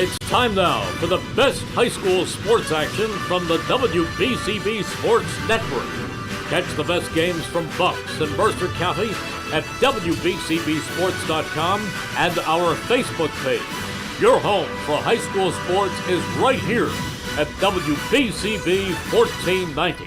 It's time now for the best high school sports action from the WBCB Sports Network. Catch the best games from Bucks and Mercer County at WBCBsports.com and our Facebook page. Your home for high school sports is right here at WBCB 1490.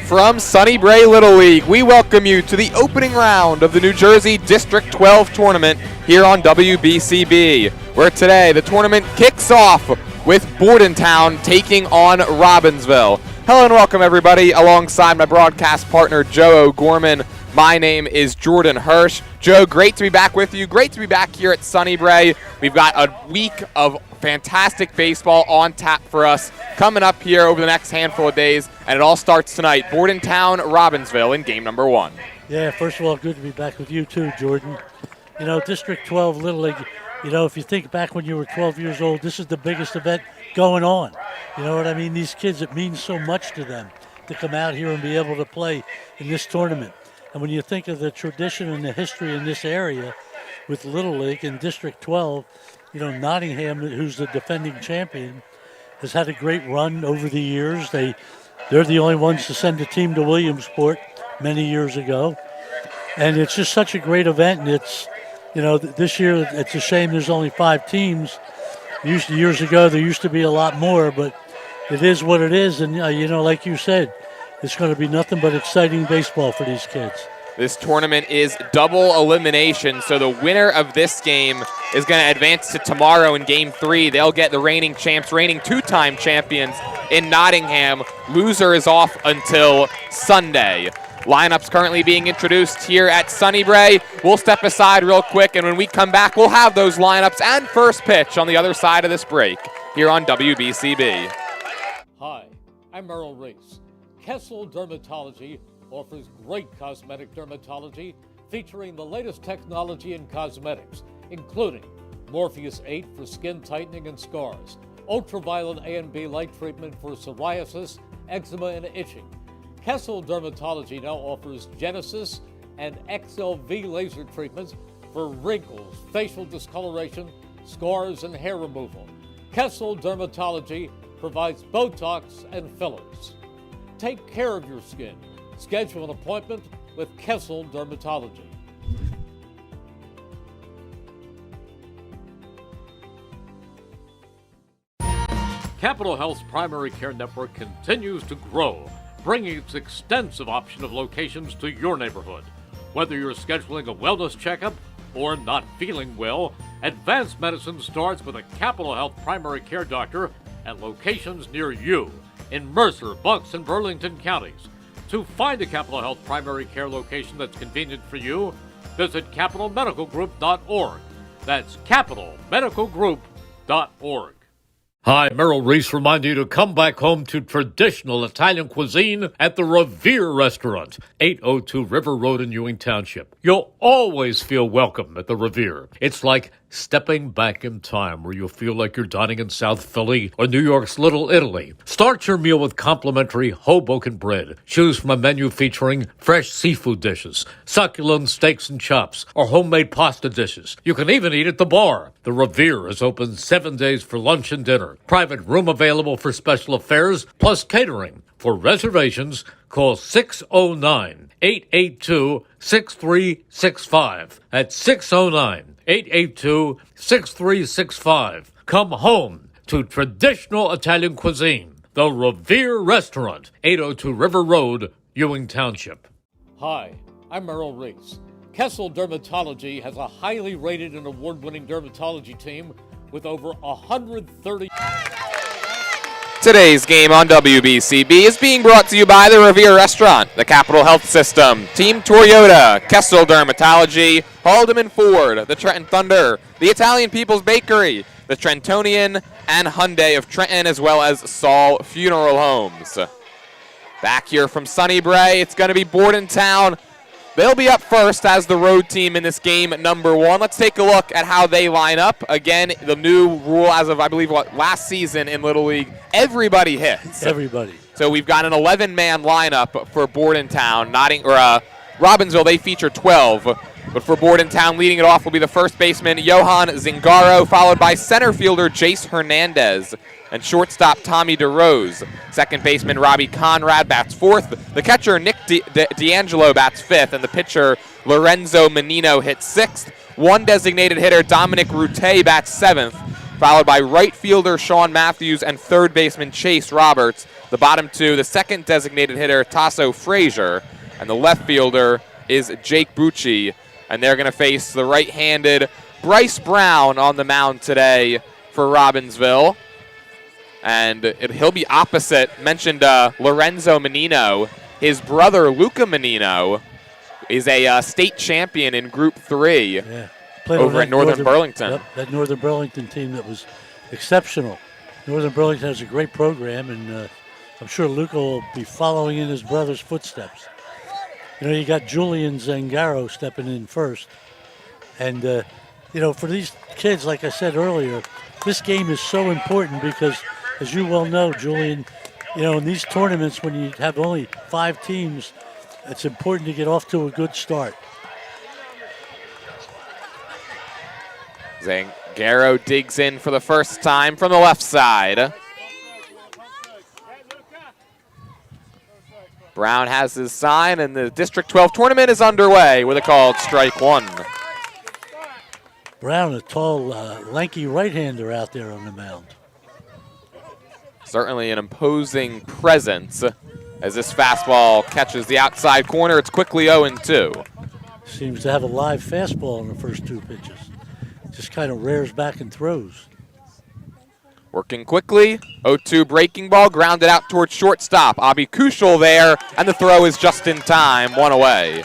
From Sunnybrae Little League, we welcome you to the opening round of the New Jersey District 12 tournament here on WBCB, where today the tournament kicks off with Bordentown taking on Robbinsville. Hello and welcome everybody, alongside my broadcast partner Joe O'Gorman. My name is Jordan Hirsch. Joe, great to be back with you. Great to be back here at Sunnybrae. We've got a week of fantastic baseball on tap for us coming up here over the next handful of days, and it all starts tonight. Bordentown, Robbinsville in game number 1. Yeah, first of all, good to be back with you too, Jordan. You know, District 12 Little League, you know, if you think back when you were 12 years old, this is the biggest event going on. You know what I mean? These kids, it means so much to them to come out here and be able to play in this tournament. And when you think of the tradition and the history in this area with Little League in District 12, you know, Nottingham, who's the defending champion, has had a great run over the years. They're the only ones to send a team to Williamsport many years ago. And it's just such a great event. And it's, you know, this year it's a shame there's only 5 teams. Years ago there used to be a lot more, but it is what it is. And, you know, like you said, it's going to be nothing but exciting baseball for these kids. This tournament is double elimination, so the winner of this game is going to advance to tomorrow in Game 3. They'll get the reigning champs, reigning 2-time champions in Nottingham. Loser is off until Sunday. Lineups currently being introduced here at Sunnybrae. We'll step aside real quick, and when we come back, we'll have those lineups and first pitch on the other side of this break here on WBCB. Hi, I'm Merrill Reese. Kessel Dermatology offers great cosmetic dermatology featuring the latest technology in cosmetics, including Morpheus 8 for skin tightening and scars, ultraviolet A and B light treatment for psoriasis, eczema, and itching. Kessel Dermatology now offers Genesis and XLV laser treatments for wrinkles, facial discoloration, scars, and hair removal. Kessel Dermatology provides Botox and fillers. Take care of your skin. Schedule an appointment with Kessel Dermatology. Capital Health's primary care network continues to grow, bringing its extensive option of locations to your neighborhood. Whether you're scheduling a wellness checkup or not feeling well, advanced medicine starts with a Capital Health primary care doctor at locations near you in Mercer, Bucks, and Burlington counties. To find a Capital Health primary care location that's convenient for you, visit capitalmedicalgroup.org. That's capitalmedicalgroup.org. Hi, Merrill Reese reminding you to come back home to traditional Italian cuisine at the Revere Restaurant, 802 River Road in Ewing Township. You'll always feel welcome at the Revere. It's like stepping back in time where you'll feel like you're dining in South Philly or New York's Little Italy. Start your meal with complimentary Hoboken bread. Choose from a menu featuring fresh seafood dishes, succulent steaks and chops, or homemade pasta dishes. You can even eat at the bar. The Revere is open 7 days for lunch and dinner. Private room available for special affairs, plus catering. For reservations, call 609-882-6365. That's 609-882-6365. Come home to traditional Italian cuisine. The Revere Restaurant, 802 River Road, Ewing Township. Hi, I'm Merrill Reese. Kessel Dermatology has a highly rated and award-winning dermatology team with over 130... Today's game on WBCB is being brought to you by the Revere Restaurant, the Capital Health System, Team Toyota, Kessel Dermatology, Haldeman Ford, the Trenton Thunder, the Italian People's Bakery, the Trentonian, and Hyundai of Trenton, as well as Saul Funeral Homes. Back here from Sunnybrae, it's going to be Bordentown. They'll be up first as the road team in this game number 1. Let's take a look at how they line up. Again, the new rule as of, I believe, last season in Little League, everybody hits. Everybody. So we've got an 11-man lineup for Bordentown. Robbinsville, they feature 12. But for Bordentown, leading it off will be the first baseman, Johan Zingaro, followed by center fielder Jace Hernandez and shortstop Tommy DeRose. Second baseman Robbie Conrad bats fourth. The catcher Nick D'Angelo bats fifth, and the pitcher Lorenzo Menino hits sixth. One designated hitter, Dominic Route, bats seventh, followed by right fielder Sean Matthews and third baseman Chase Roberts. The bottom two, the second designated hitter, Tasso Frazier, and the left fielder is Jake Bucci. And they're going to face the right-handed Bryce Brown on the mound today for Robbinsville. And he'll be opposite, mentioned Lorenzo Menino. His brother, Luca Menino, is a state champion in Group 3 over at Northern Burlington. Yep, that Northern Burlington team that was exceptional. Northern Burlington has a great program, and I'm sure Luca will be following in his brother's footsteps. You know, you got Julian Zangaro stepping in first. And, you know, for these kids, like I said earlier, this game is so important because, as you well know, Julian, you know, in these tournaments, when you have only 5 teams, it's important to get off to a good start. Zangaro digs in for the first time from the left side. Brown has his sign, and the District 12 tournament is underway with a called strike one. Brown, a tall, lanky right-hander out there on the mound. Certainly an imposing presence as this fastball catches the outside corner. It's quickly 0-2. Seems to have a live fastball in the first 2 pitches. Just kind of rears back and throws. Working quickly, 0-2 breaking ball, grounded out towards shortstop. Abi Kushel there, and the throw is just in time, 1 away.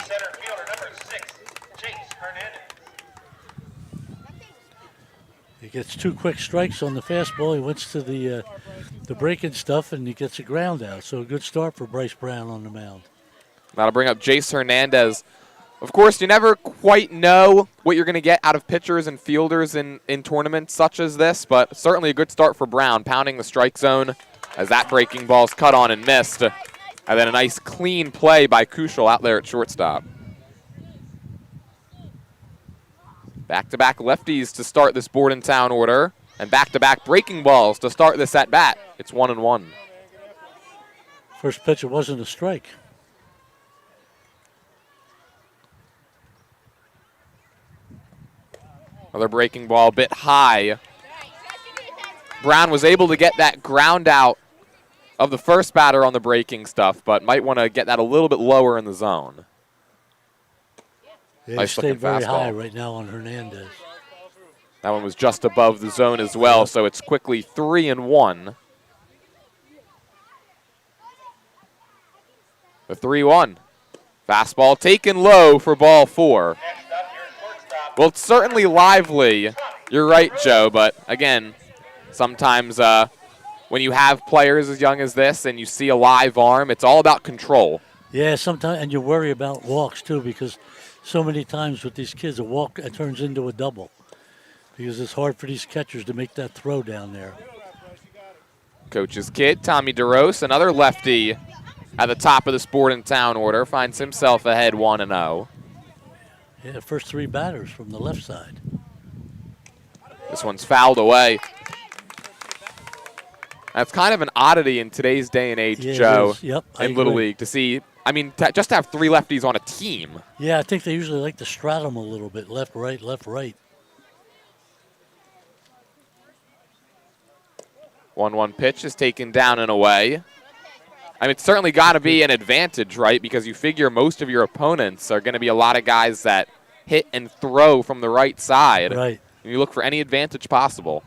He gets 2 quick strikes on the fastball. He went to the breaking stuff, and he gets a ground out. So a good start for Bryce Brown on the mound. That'll bring up Jace Hernandez. Of course, you never quite know what you're going to get out of pitchers and fielders in tournaments such as this, but certainly a good start for Brown, pounding the strike zone as that breaking ball's cut on and missed. And then a nice clean play by Kushel out there at shortstop. Back-to-back lefties to start this Bordentown order, and back-to-back breaking balls to start this at-bat. It's 1-1. First pitch, it wasn't a strike. Another breaking ball, a bit high. Brown was able to get that ground out of the first batter on the breaking stuff, but might want to get that a little bit lower in the zone. Yeah, nice he stayed very fastball. high right now on Hernandez. That one was just above the zone as well, so it's quickly 3-1. The 3-1. Fastball taken low for ball 4. Well, it's certainly lively. You're right, Joe, but again, sometimes when you have players as young as this and you see a live arm, it's all about control. Yeah, sometimes, and you worry about walks too, because so many times with these kids, a walk turns into a double because it's hard for these catchers to make that throw down there. Coach's kid, Tommy DeRose, another lefty at the top of this Bordentown order, finds himself ahead 1-0. Yeah, first 3 batters from the left side. This one's fouled away. That's kind of an oddity in today's day and age, Yeah, Joe, yep, in Little League to see. I mean, just to have 3 lefties on a team. Yeah, I think they usually like to straddle them a little bit, left, right, left, right. 1-1 pitch is taken down and away. I mean, it's certainly got to be an advantage, right? Because you figure most of your opponents are going to be a lot of guys that hit and throw from the right side. Right. And you look for any advantage possible.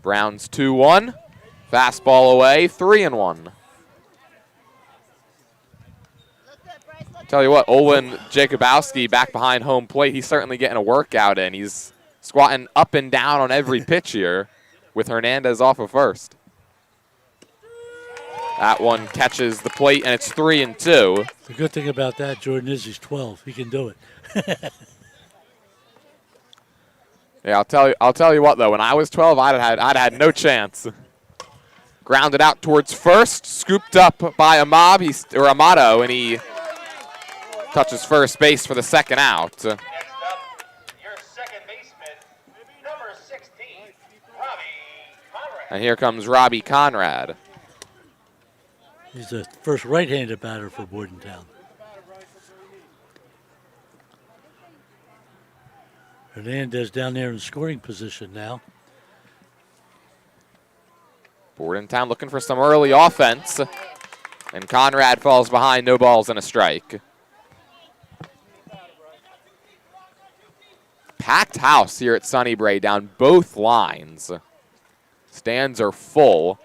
Brown's 2-1. Fastball away, 3-1. Tell you what, Olin Jacobowski back behind home plate, he's certainly getting a workout in. He's squatting up and down on every pitch here with Hernandez off of first. That one catches the plate, and it's 3-2. The good thing about that, Jordan, is he's 12. He can do it. Yeah, I'll tell you what though. When I was 12, I'd had no chance. Grounded out towards first, scooped up by Amato, and he touches first base for the second out. Next up, your second baseman, number 16, Robbie Conrad. And here comes Robbie Conrad. He's the first right-handed batter for Bordentown. Hernandez down there in scoring position now. Bordentown looking for some early offense. And Conrad falls behind, no balls and a strike. Packed house here at Sunnybrae down both lines. Stands are full.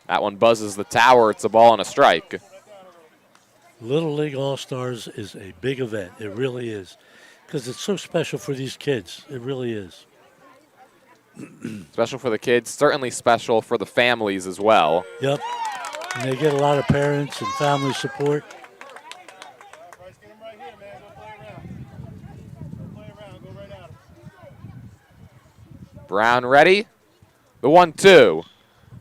That one buzzes the tower. It's a ball and a strike. Little League All-Stars is a big event. It really is. Because it's so special for these kids. It really is. Special for the kids, certainly special for the families as well. Yep. And they get a lot of parents and family support. Brown ready. The 1-2.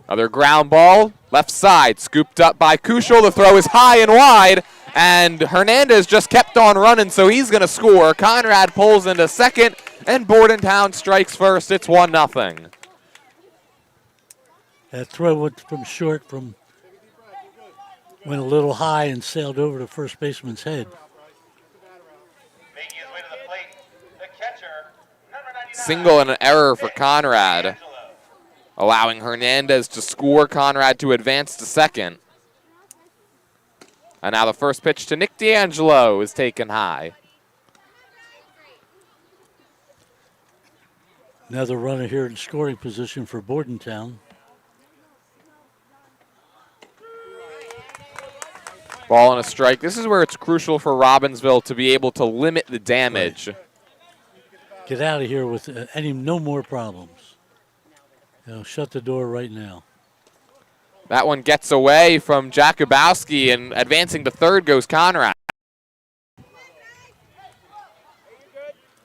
Another ground ball, left side, scooped up by Kushel. The throw is high and wide, and Hernandez just kept on running, so he's going to score. Conrad pulls into second, and Bordentown strikes first. It's 1-0. That throw went from short, went a little high and sailed over the first baseman's head. Making his way to the plate, the catcher, number 99. Single and an error for Conrad, allowing Hernandez to score. Conrad to advance to second. And now the first pitch to Nick D'Angelo is taken high. Another runner here in scoring position for Bordentown. Ball and a strike. This is where it's crucial for Robbinsville to be able to limit the damage. Right. Get out of here with no more problems. Shut the door right now. That one gets away from Jakubowski, and advancing to third goes Conrad.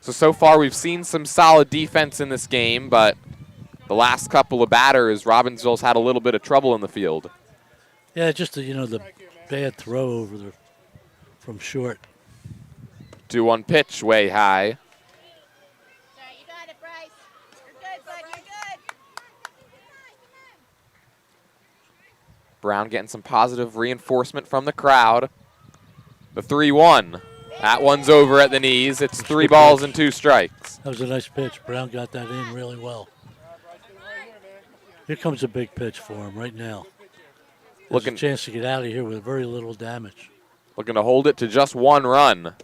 So far we've seen some solid defense in this game, but the last couple of batters, Robbinsville's had a little bit of trouble in the field. Yeah, just the bad throw from short. 2-1 pitch, way high. You got it, Bryce. You're good, bud. You're good. Brown getting some positive reinforcement from the crowd. The 3-1. That one's over at the knees. It's 3 balls and 2 strikes. That was a nice pitch. Brown got that in really well. Here comes a big pitch for him right now. There's a chance to get out of here with very little damage. Looking to hold it to just 1 run.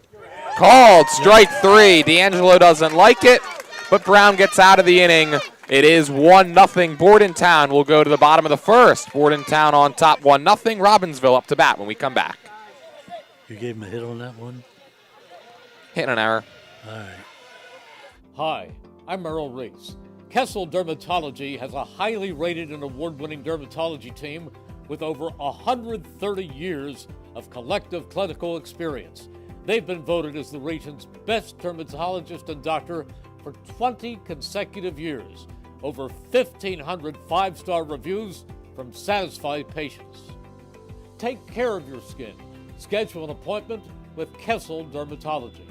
Called strike 3. D'Angelo doesn't like it, but Brown gets out of the inning. It is 1-0. Bordentown will go to the bottom of the first. Bordentown on top 1-0. Robbinsville up to bat when we come back. You gave him a hit on that one? Hit an error. All right. Hi, I'm Merrill Reese. Kessel Dermatology has a highly rated and award-winning dermatology team with over 130 years of collective clinical experience. They've been voted as the region's best dermatologist and doctor for 20 consecutive years. Over 1,500 5-star reviews from satisfied patients. Take care of your skin. Schedule an appointment with Kessel Dermatology.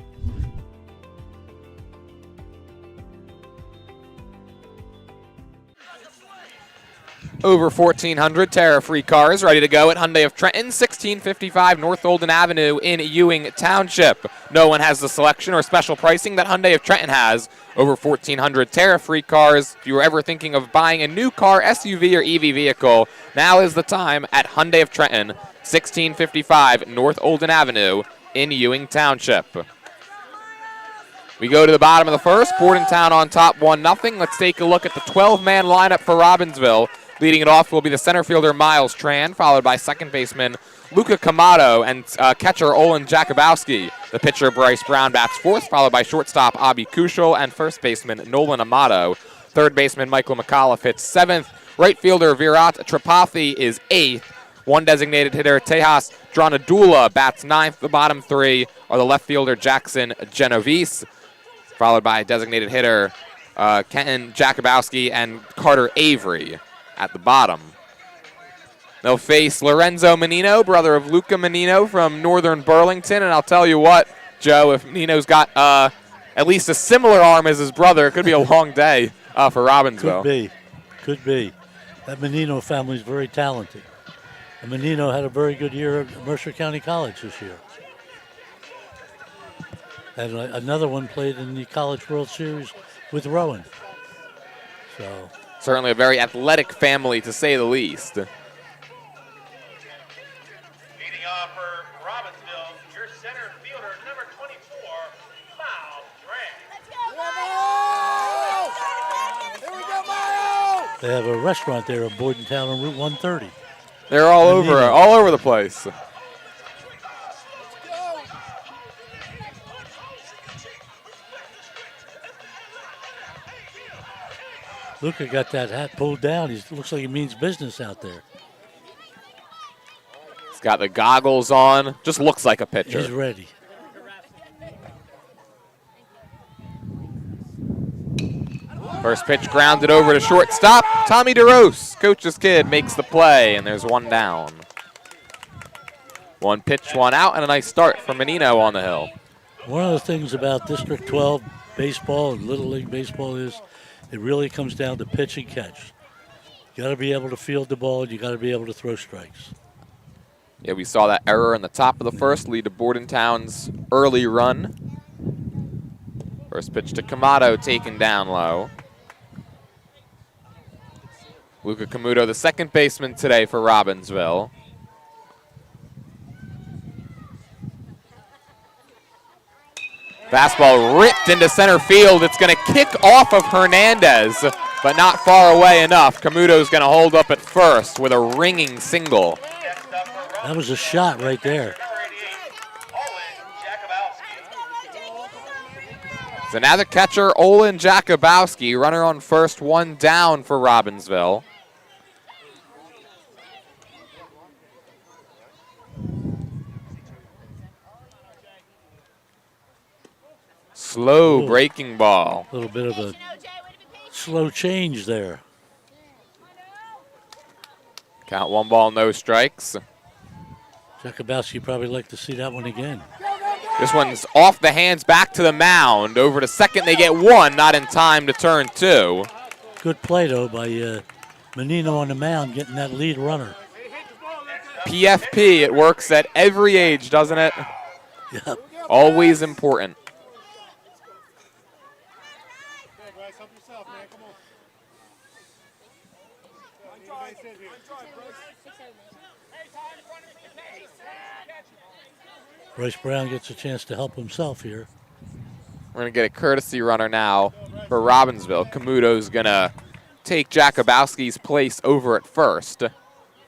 Over 1,400 tariff-free cars ready to go at Hyundai of Trenton, 1655 North Olden Avenue in Ewing Township. No one has the selection or special pricing that Hyundai of Trenton has. Over 1,400 tariff-free cars. If you were ever thinking of buying a new car, SUV, or EV vehicle, now is the time at Hyundai of Trenton, 1655 North Olden Avenue in Ewing Township. We go to the bottom of the first. Bordentown on top 1-0. Let's take a look at the 12-man lineup for Robbinsville. Leading it off will be the center fielder Miles Tran, followed by second baseman Luca Camato and catcher Olin Jakubowski. The pitcher Bryce Brown bats fourth, followed by shortstop Abi Kushel and first baseman Nolan Amato. Third baseman Michael McAuliffe hits seventh. Right fielder Virat Tripathi is eighth. One designated hitter Tejas Dranadula bats ninth. The bottom three are the left fielder Jackson Genovese, followed by designated hitter Kenton Jakubowski and Carter Avery at the bottom. They'll face Lorenzo Menino, brother of Luca Menino from Northern Burlington. And I'll tell you what, Joe, if Menino's got at least a similar arm as his brother, it could be a long day for Robbinsville. Could be. That Menino family is very talented. And Menino had a very good year at Mercer County College this year. And another one played in the College World Series with Rowan. So certainly a very athletic family, to say the least. Leading off for Robbinsville, your center fielder, number 24, Miles Grant. they have a restaurant there in Bordentown on Route 130. They're all over the place. Luca got that hat pulled down. He looks like he means business out there. He's got the goggles on. Just looks like a pitcher. He's ready. First pitch grounded over to shortstop. Tommy DeRose, coach's kid, makes the play, and there's one down. One pitch, one out, and a nice start from Menino on the hill. One of the things about District 12 baseball and Little League baseball is it really comes down to pitch and catch. You got to be able to field the ball, and you got to be able to throw strikes. Yeah, we saw that error in the top of the first lead to Bordentown's early run. First pitch to Camato, taken down low. Luca Camuto, the second baseman today for Robbinsville. Fastball ripped into center field. It's going to kick off of Hernandez, but not far away enough. Camuto's going to hold up at first with a ringing single. That was a shot right there. So now the catcher, Olin Jakubowski, runner on first, one down for Robbinsville. Slow breaking ball. A little bit of a slow change there. Count, one ball, no strikes. Jakubowski probably like to see that one again. This one's off the hands, back to the mound. Over to second, they get one, not in time to turn two. Good play, though, by Menino on the mound, getting that lead runner. PFP, it works at every age, doesn't it? Yep. Always important. Bryce Brown gets a chance to help himself here. We're going to get a courtesy runner now for Robbinsville. Camuto's going to take Jakubowski's place over at first.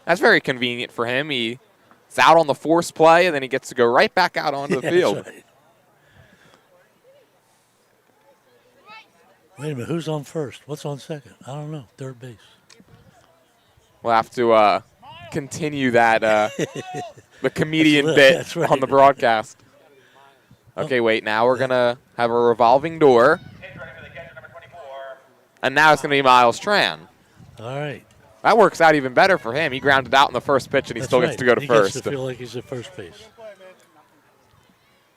That's very convenient for him. He's out on the force play, and then he gets to go right back out onto the field. That's right. Wait a minute, who's on first? What's on second? I don't know. Third base. We'll have to continue that the comedian bit right. on the broadcast. Okay, wait, now we're going to have a revolving door. And now it's going to be Miles Tran. All right. That works out even better for him. He grounded out in the first pitch, and he still gets to go to first. He gets to feel like he's at first base.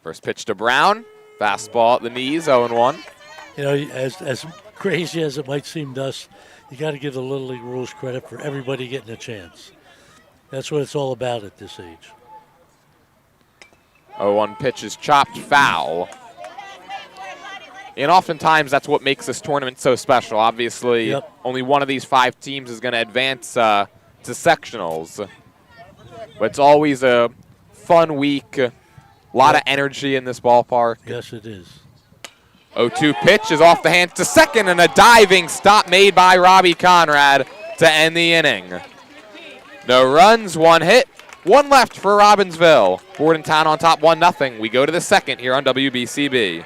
First pitch to Brown. Fastball at the knees, 0-1. You know, as crazy as it might seem to us, you got to give the Little League rules credit for everybody getting a chance. That's what it's all about at this age. 0-1 pitch is chopped foul. And oftentimes that's what makes this tournament so special. Obviously, only one of these 5 teams is going to advance to sectionals. But it's always a fun week. A lot of energy in this ballpark. Yes, it is. 0-2 pitch is off the hands to second, and a diving stop made by Robbie Conrad to end the inning. No runs, 1 hit, 1 left for Robbinsville. Bordentown on top 1-0. We go to the second here on WBCB.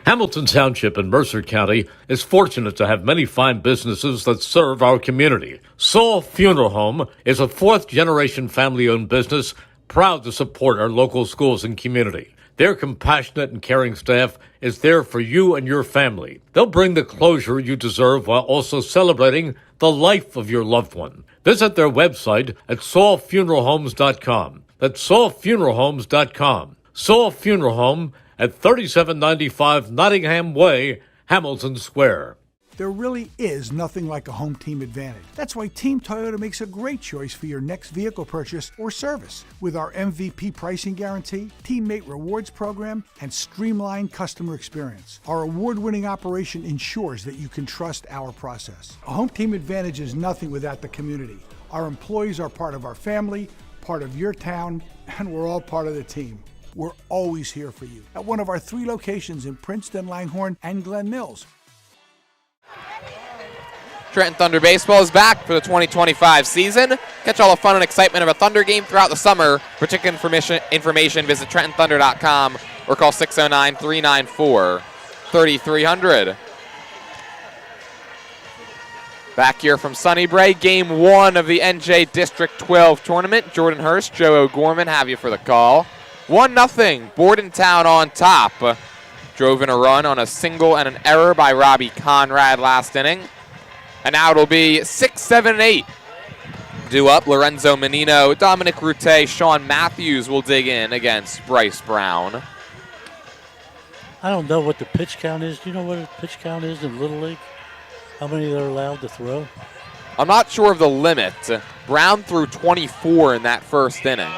Hamilton Township in Mercer County is fortunate to have many fine businesses that serve our community. Saul Funeral Home is a 4th-generation family-owned business proud to support our local schools and community. Their compassionate and caring staff is there for you and your family. They'll bring the closure you deserve while also celebrating the life of your loved one. Visit their website at saulfuneralhomes.com. That's saulfuneralhomes.com. Saul Funeral Home at 3795 Nottingham Way, Hamilton Square. There really is nothing like a home team advantage. That's why Team Toyota makes a great choice for your next vehicle purchase or service. With our MVP pricing guarantee, teammate rewards program, and streamlined customer experience, our award-winning operation ensures that you can trust our process. A home team advantage is nothing without the community. Our employees are part of our family, part of your town, and we're all part of the team. We're always here for you at one of our 3 locations in Princeton, Langhorne, and Glen Mills. Trenton Thunder Baseball is back for the 2025 season. Catch all the fun and excitement of a Thunder game throughout the summer. For ticket information, visit TrentonThunder.com or call 609-394-3300. Back here from Sunnybrae, Game 1 of the NJ District 12 tournament. Jordan Hurst, Joe O'Gorman have you for the call. 1-0, Bordentown on top. Drove in a run on a single and an error by Robbie Conrad last inning. And now it'll be 6, 7, and 8. Due up, Lorenzo Menino, Dominic Route, Sean Matthews will dig in against Bryce Brown. I don't know what the pitch count is. Do you know what the pitch count is in Little League? How many they're allowed to throw? I'm not sure of the limit. Brown threw 24 in that first inning.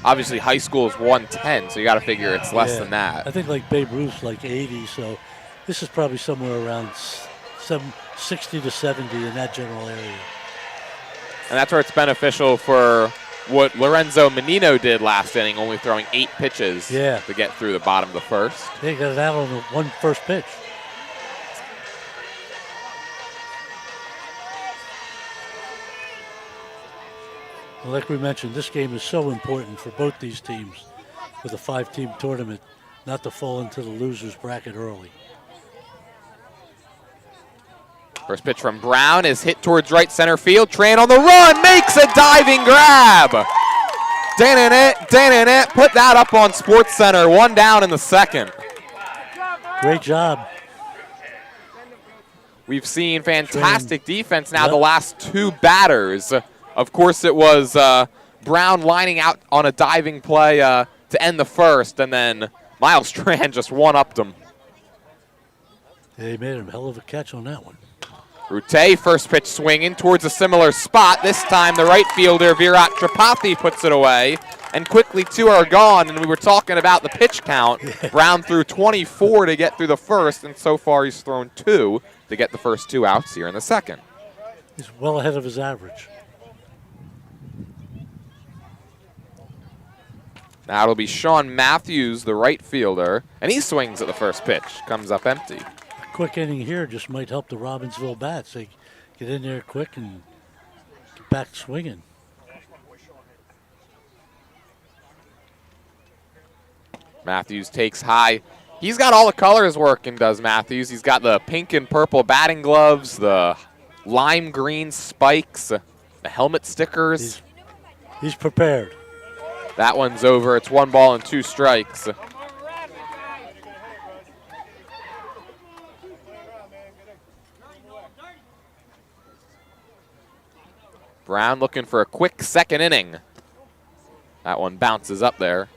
Obviously, high school is 110, so you got to figure it's less than that. I think like Babe Ruth's like 80, so this is probably somewhere around 60 to 70 in that general area. And that's where it's beneficial for what Lorenzo Menino did last inning, only throwing 8 pitches to get through the bottom of the first. They got it out on the one first pitch. And like we mentioned, this game is so important for both these teams with a 5-team tournament not to fall into the loser's bracket early. First pitch from Brown is hit towards right center field. Tran on the run, makes a diving grab. Put that up on Sports Center. 1 down in the second. Great job. We've seen fantastic defense now the last 2 batters. Of course, it was Brown lining out on a diving play to end the first, and then Miles Tran just one-upped him. Yeah, he made a hell of a catch on that one. Route, first pitch swinging towards a similar spot. This time the right fielder, Virat Tripathi, puts it away. And quickly 2 are gone, and we were talking about the pitch count. Brown threw 24 to get through the first, and so far he's thrown 2 to get the first 2 outs here in the second. He's well ahead of his average. Now it'll be Sean Matthews, the right fielder, and he swings at the first pitch. Comes up empty. A quick inning here just might help the Robbinsville bats. They get in there quick and get back swinging. Matthews takes high. He's got all the colors working, does Matthews. He's got the pink and purple batting gloves, the lime green spikes, the helmet stickers. He's prepared. That one's over. It's 1 ball and 2 strikes. Brown looking for a quick second inning. That one bounces up there.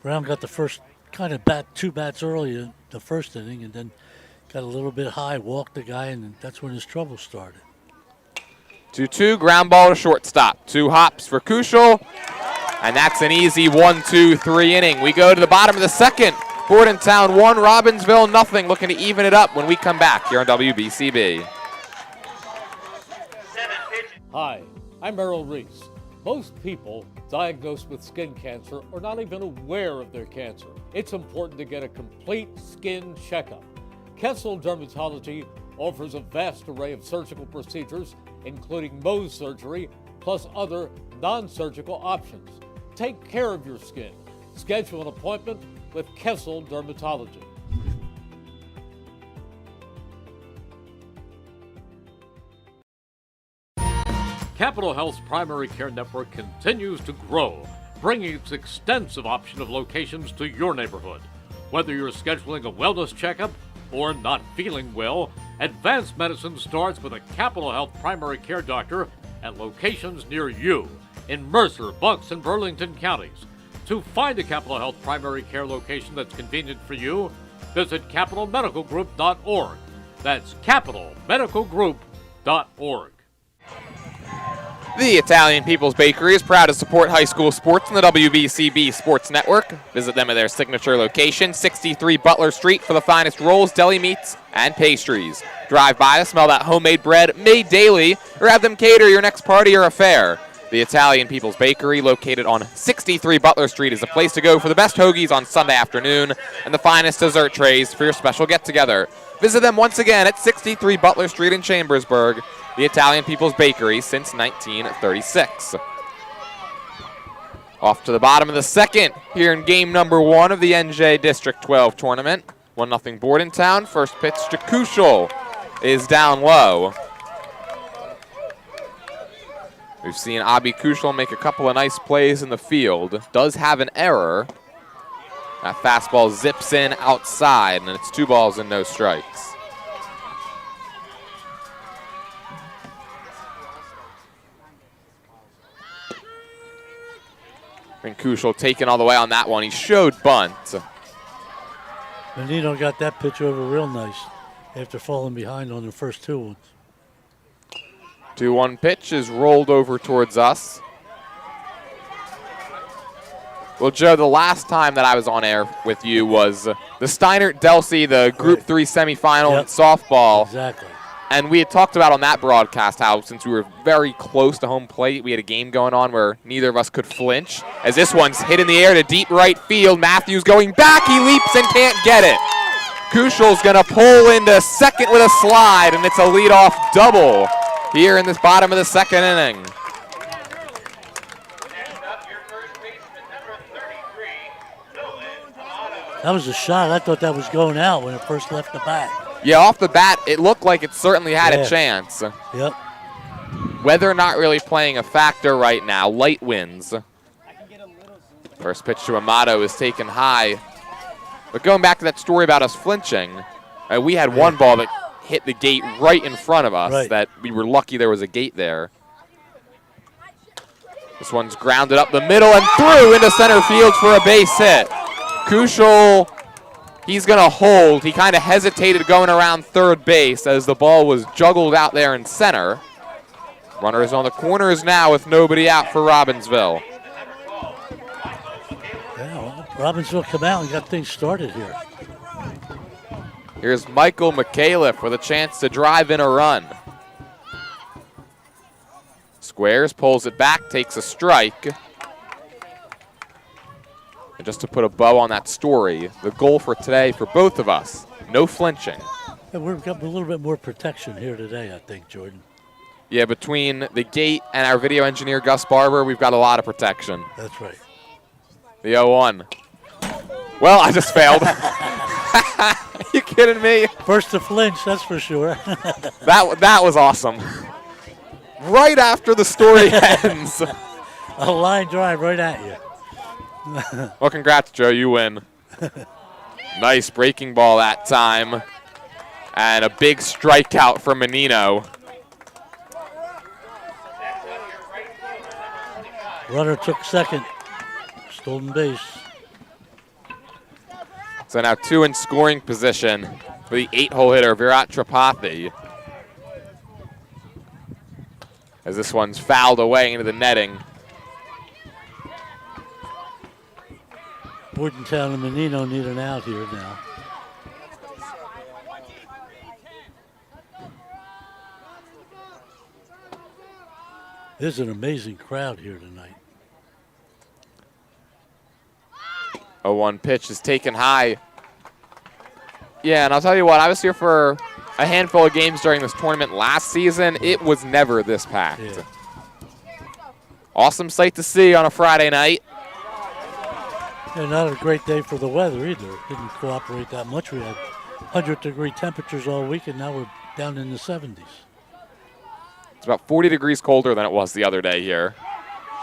Brown got the first kind of 2 bats early in the first inning and then got a little bit high, walked the guy, and that's when his trouble started. 2-2, ground ball to shortstop. 2 hops for Kushel, and that's an easy 1-2-3 inning. We go to the bottom of the second. Bordentown 1, Robbinsville nothing. Looking to even it up when we come back here on WBCB. Hi, I'm Errol Reese. Most people diagnosed with skin cancer are not even aware of their cancer. It's important to get a complete skin checkup. Kessel Dermatology offers a vast array of surgical procedures, including Mohs surgery, plus other non-surgical options. Take care of your skin. Schedule an appointment with Kessel Dermatology. Capital Health's primary care network continues to grow, bringing its extensive option of locations to your neighborhood. Whether you're scheduling a wellness checkup or not feeling well, advanced medicine starts with a Capital Health primary care doctor at locations near you in Mercer, Bucks, and Burlington counties. To find a Capital Health primary care location that's convenient for you, visit capitalmedicalgroup.org. That's capitalmedicalgroup.org. The Italian People's Bakery is proud to support high school sports on the WBCB Sports Network. Visit them at their signature location, 63 Butler Street, for the finest rolls, deli meats, and pastries. Drive by to smell that homemade bread made daily, or have them cater your next party or affair. The Italian People's Bakery, located on 63 Butler Street, is the place to go for the best hoagies on Sunday afternoon and the finest dessert trays for your special get-together. Visit them once again at 63 Butler Street in Chambersburg, the Italian People's Bakery since 1936. Off to the bottom of the second here in game number 1 of the NJ District 12 tournament. 1-0 Bordentown. First pitch to Kushel is down low. We've seen Abi Kushel make a couple of nice plays in the field. Does have an error. That fastball zips in outside, and it's 2 balls and no strikes. And Kushel taken all the way on that one. He showed bunt. Menino got that pitch over real nice after falling behind on the first 2 ones. 2-1 pitch is rolled over towards us. Well, Joe, the last time that I was on air with you was the Steinert-Delsey, the Group 3 semifinal in softball. Exactly. And we had talked about on that broadcast how since we were very close to home plate, we had a game going on where neither of us could flinch. As this one's hit in the air to deep right field, Matthews going back, he leaps and can't get it. Kushel's gonna pull into second with a slide, and it's a leadoff double here in this bottom of the second inning. That was a shot. I thought that was going out when it first left the bat. Yeah, off the bat, it looked like it certainly had a chance. Yep. Weather not really playing a factor right now. Light winds. First pitch to Amato is taken high. But going back to that story about us flinching, we had one ball that hit the gate right in front of us that we were lucky there was a gate there. This one's grounded up the middle and through into center field for a base hit. Kushel, he's going to hold. He kind of hesitated going around third base as the ball was juggled out there in center. Runners on the corners now with nobody out for Robbinsville. Yeah, well, Robbinsville come out and got things started here. Here's Michael McAuliffe with a chance to drive in a run. Squares, pulls it back, takes a strike. And just to put a bow on that story, the goal for today for both of us, no flinching. Yeah, we've got a little bit more protection here today, I think, Jordan. Yeah, between the gate and our video engineer, Gus Barber, we've got a lot of protection. That's right. The 0-1. Well, I just failed. You kidding me? First to flinch, that's for sure. That was awesome. Right after the story ends. A line drive right at you. Well, congrats, Joe. You win. Nice breaking ball that time. And a big strikeout from Menino. Runner took second. Stolen base. So now 2 in scoring position for the 8-hole hitter, Virat Tripathi. As this one's fouled away into the netting. Bordentown and Menino need an out here now. There's an amazing crowd here tonight. 0-1 pitch is taken high. Yeah, and I'll tell you what, I was here for a handful of games during this tournament last season. It was never this packed. Yeah. Awesome sight to see on a Friday night. Yeah, not a great day for the weather either. It didn't cooperate that much. We had 100-degree temperatures all week, and now we're down in the 70s. about 40 degrees colder than it was the other day here.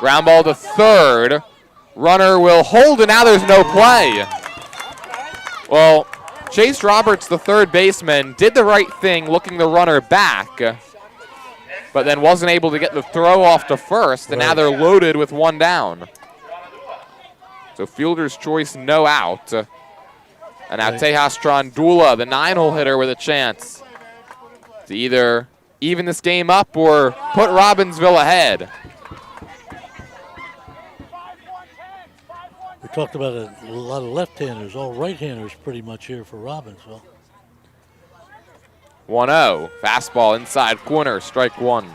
Ground ball to third. Runner will hold, and now there's no play. Well, Chase Roberts, the third baseman, did the right thing looking the runner back, but then wasn't able to get the throw off to first, and now they're loaded with one down. So fielder's choice, no out. And now Tejas Trandula, the 9-hole hitter, with a chance to either even this game up or put Robbinsville ahead. We talked about a lot of left-handers, all right-handers pretty much here for Robbinsville. 1-0, fastball inside corner, strike one.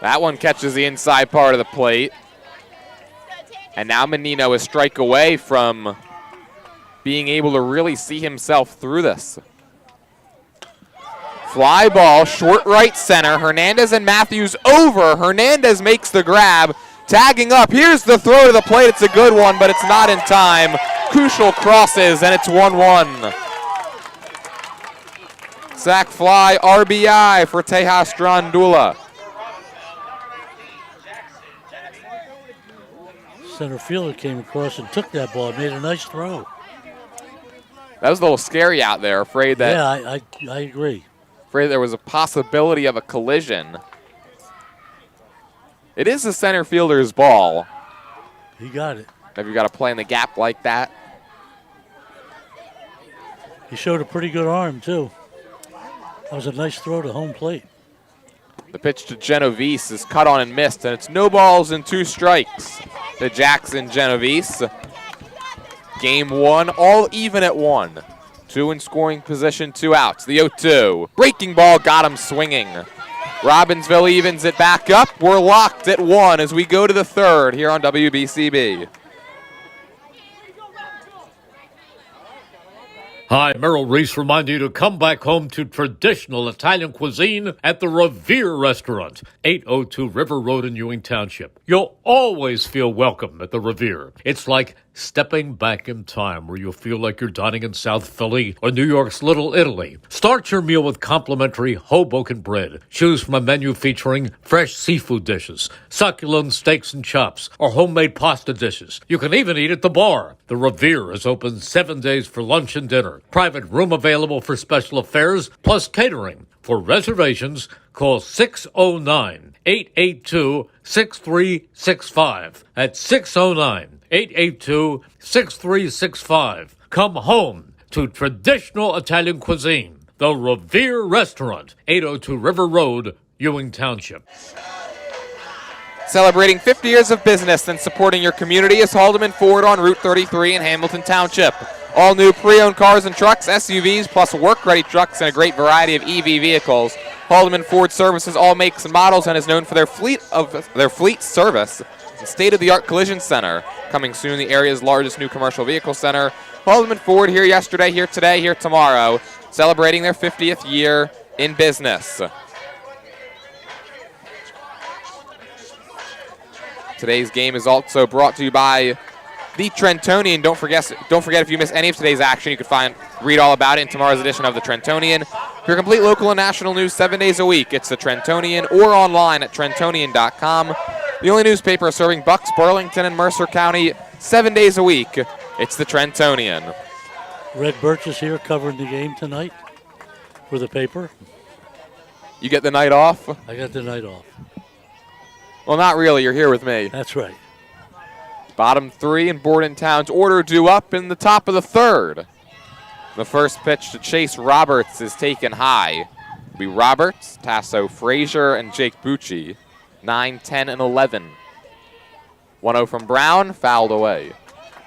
That one catches the inside part of the plate. And now Menino is strike away from being able to really see himself through this. Fly ball, short right center. Hernandez and Matthews over. Hernandez makes the grab. Tagging up. Here's the throw to the plate. It's a good one, but it's not in time. Kushel crosses, and it's 1-1. Sac fly, RBI for Tejas Trandula. Center fielder came across and took that ball, made a nice throw. That was a little scary out there, afraid that. Yeah, I agree. Afraid there was a possibility of a collision. It is the center fielder's ball. He got it. Have you got to play in the gap like that? He showed a pretty good arm, too. That was a nice throw to home plate. The pitch to Genovese is cut on and missed, and it's no balls and 2 strikes to Jackson Genovese. Game one, all even at 1. 2 in scoring position, 2 outs. The 0-2. Breaking ball got him swinging. Robbinsville evens it back up. We're locked at 1 as we go to the third here on WBCB. Hi, Merrill Reese reminding you to come back home to traditional Italian cuisine at the Revere Restaurant, 802 River Road in Ewing Township. You'll always feel welcome at the Revere. It's like stepping back in time where you'll feel like you're dining in South Philly or New York's Little Italy. Start your meal with complimentary Hoboken bread. Choose from a menu featuring fresh seafood dishes, succulent steaks and chops, or homemade pasta dishes. You can even eat at the bar. The Revere is open 7 days for lunch and dinner. Private room available for special affairs, plus catering. For reservations, call 609-882-6365. That's 609-882-6365. Come home to traditional Italian cuisine. The Revere Restaurant, 802 River Road, Ewing Township. Celebrating 50 years of business and supporting your community is Haldeman Ford on Route 33 in Hamilton Township. All new pre-owned cars and trucks, SUVs, plus work-ready trucks and a great variety of EV vehicles. Haldeman Ford services all makes and models and is known for their fleet service and state-of-the-art collision center. Coming soon, the area's largest new commercial vehicle center. Haldeman Ford here yesterday, here today, here tomorrow, celebrating their 50th year in business. Today's game is also brought to you by the Trentonian. Don't forget if you miss any of today's action, you can read all about it in tomorrow's edition of the Trentonian. For your complete local and national news 7 days a week, it's the Trentonian or online at trentonian.com. The only newspaper serving Bucks, Burlington, and Mercer County 7 days a week. It's the Trentonian. Red Birch is here covering the game tonight for the paper. You get the night off? I got the night off. Well, not really. You're here with me. That's right. Bottom 3 in Bordentown's order due up in the top of the third. The first pitch to Chase Roberts is taken high. It'll be Roberts, Tasso Frazier, and Jake Bucci. 9, 10, and 11. 1-0 from Brown, fouled away.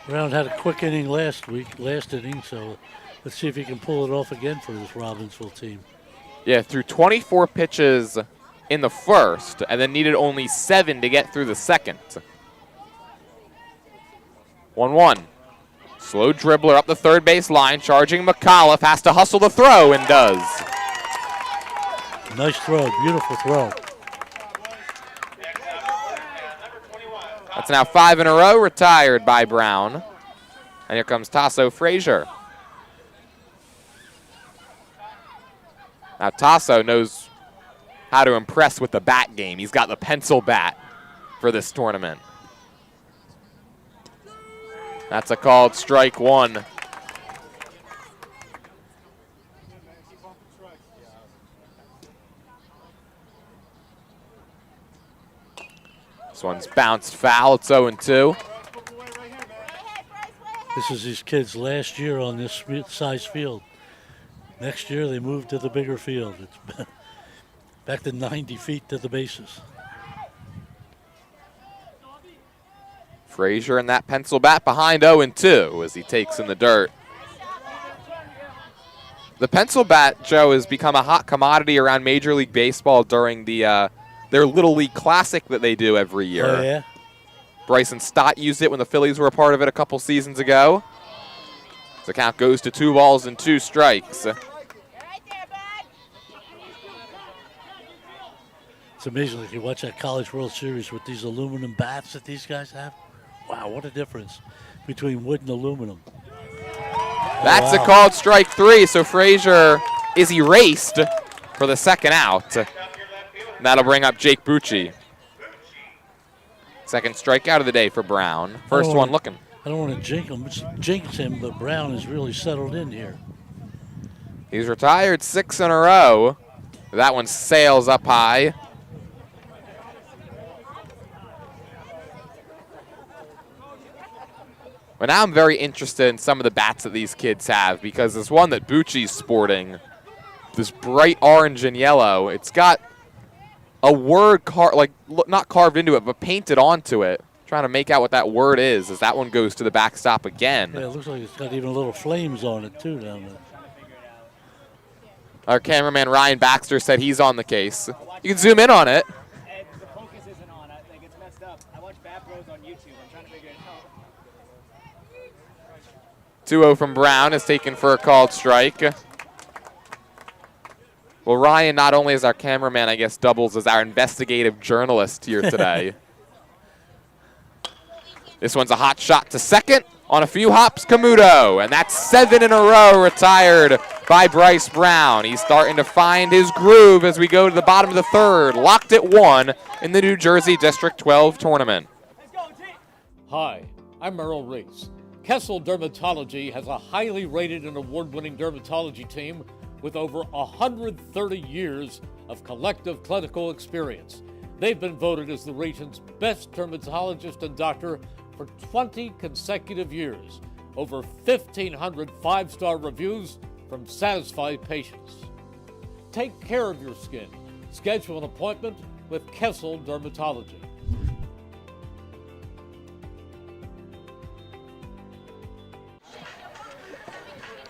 Brown had a quick inning last inning, so let's see if he can pull it off again for this Robbinsville team. Yeah, threw 24 pitches in the first, and then needed only 7 to get through the second. 1-1. Slow dribbler up the third base line, charging McAuliffe, has to hustle the throw, and does. Nice throw, beautiful throw. That's now 5 in a row, retired by Brown. And here comes Tasso Frazier. Now Tasso knows how to impress with the bat game. He's got the pencil bat for this tournament. That's a called strike one. This one's bounced foul. It's 0-2. This is these kids' last year on this size field. Next year they move to the bigger field. It's back to 90 feet to the bases. Frazier and that pencil bat behind 0-2 as he takes in the dirt. The pencil bat, Joe, has become a hot commodity around Major League Baseball during the their Little League Classic that they do every year. Oh, yeah? Bryson Stott used it when the Phillies were a part of it a couple seasons ago. The count goes to 2 balls and 2 strikes. It's amazing if you watch that College World Series with these aluminum bats that these guys have. Wow, what a difference between wood and aluminum. That's wow. a called strike 3, so Frazier is erased for the second out. And that'll bring up Jake Bucci. Second strikeout of the day for Brown. First one looking. I don't want to jinx him, but Brown has really settled in here. He's retired 6 in a row. That one sails up high. But now I'm very interested in some of the bats that these kids have, because there's one that Bucci's sporting, this bright orange and yellow. It's got a word not carved into it, but painted onto it. Trying to make out what that word is as that one goes to the backstop again. Yeah, it looks like it's got even little flames on it too down there. Our cameraman Ryan Baxter said he's on the case. You can zoom in on it. The focus isn't on. I think it's messed up. I watch Bat Bros on YouTube. I'm trying to figure it out. 2-0 from Brown is taken for a called strike. Well, Ryan, not only is our cameraman, I guess, doubles as our investigative journalist here today. This one's a hot shot to second. On a few hops, Camuto. And that's 7 in a row retired by Bryce Brown. He's starting to find his groove as we go to the bottom of the third. Locked at 1 in the New Jersey District 12 tournament. Hi, I'm Merrill Reese. Kessel Dermatology has a highly rated and award-winning dermatology team with over 130 years of collective clinical experience. They've been voted as the region's best dermatologist and doctor for 20 consecutive years. Over 1,500 5-star reviews from satisfied patients. Take care of your skin. Schedule an appointment with Kessel Dermatology.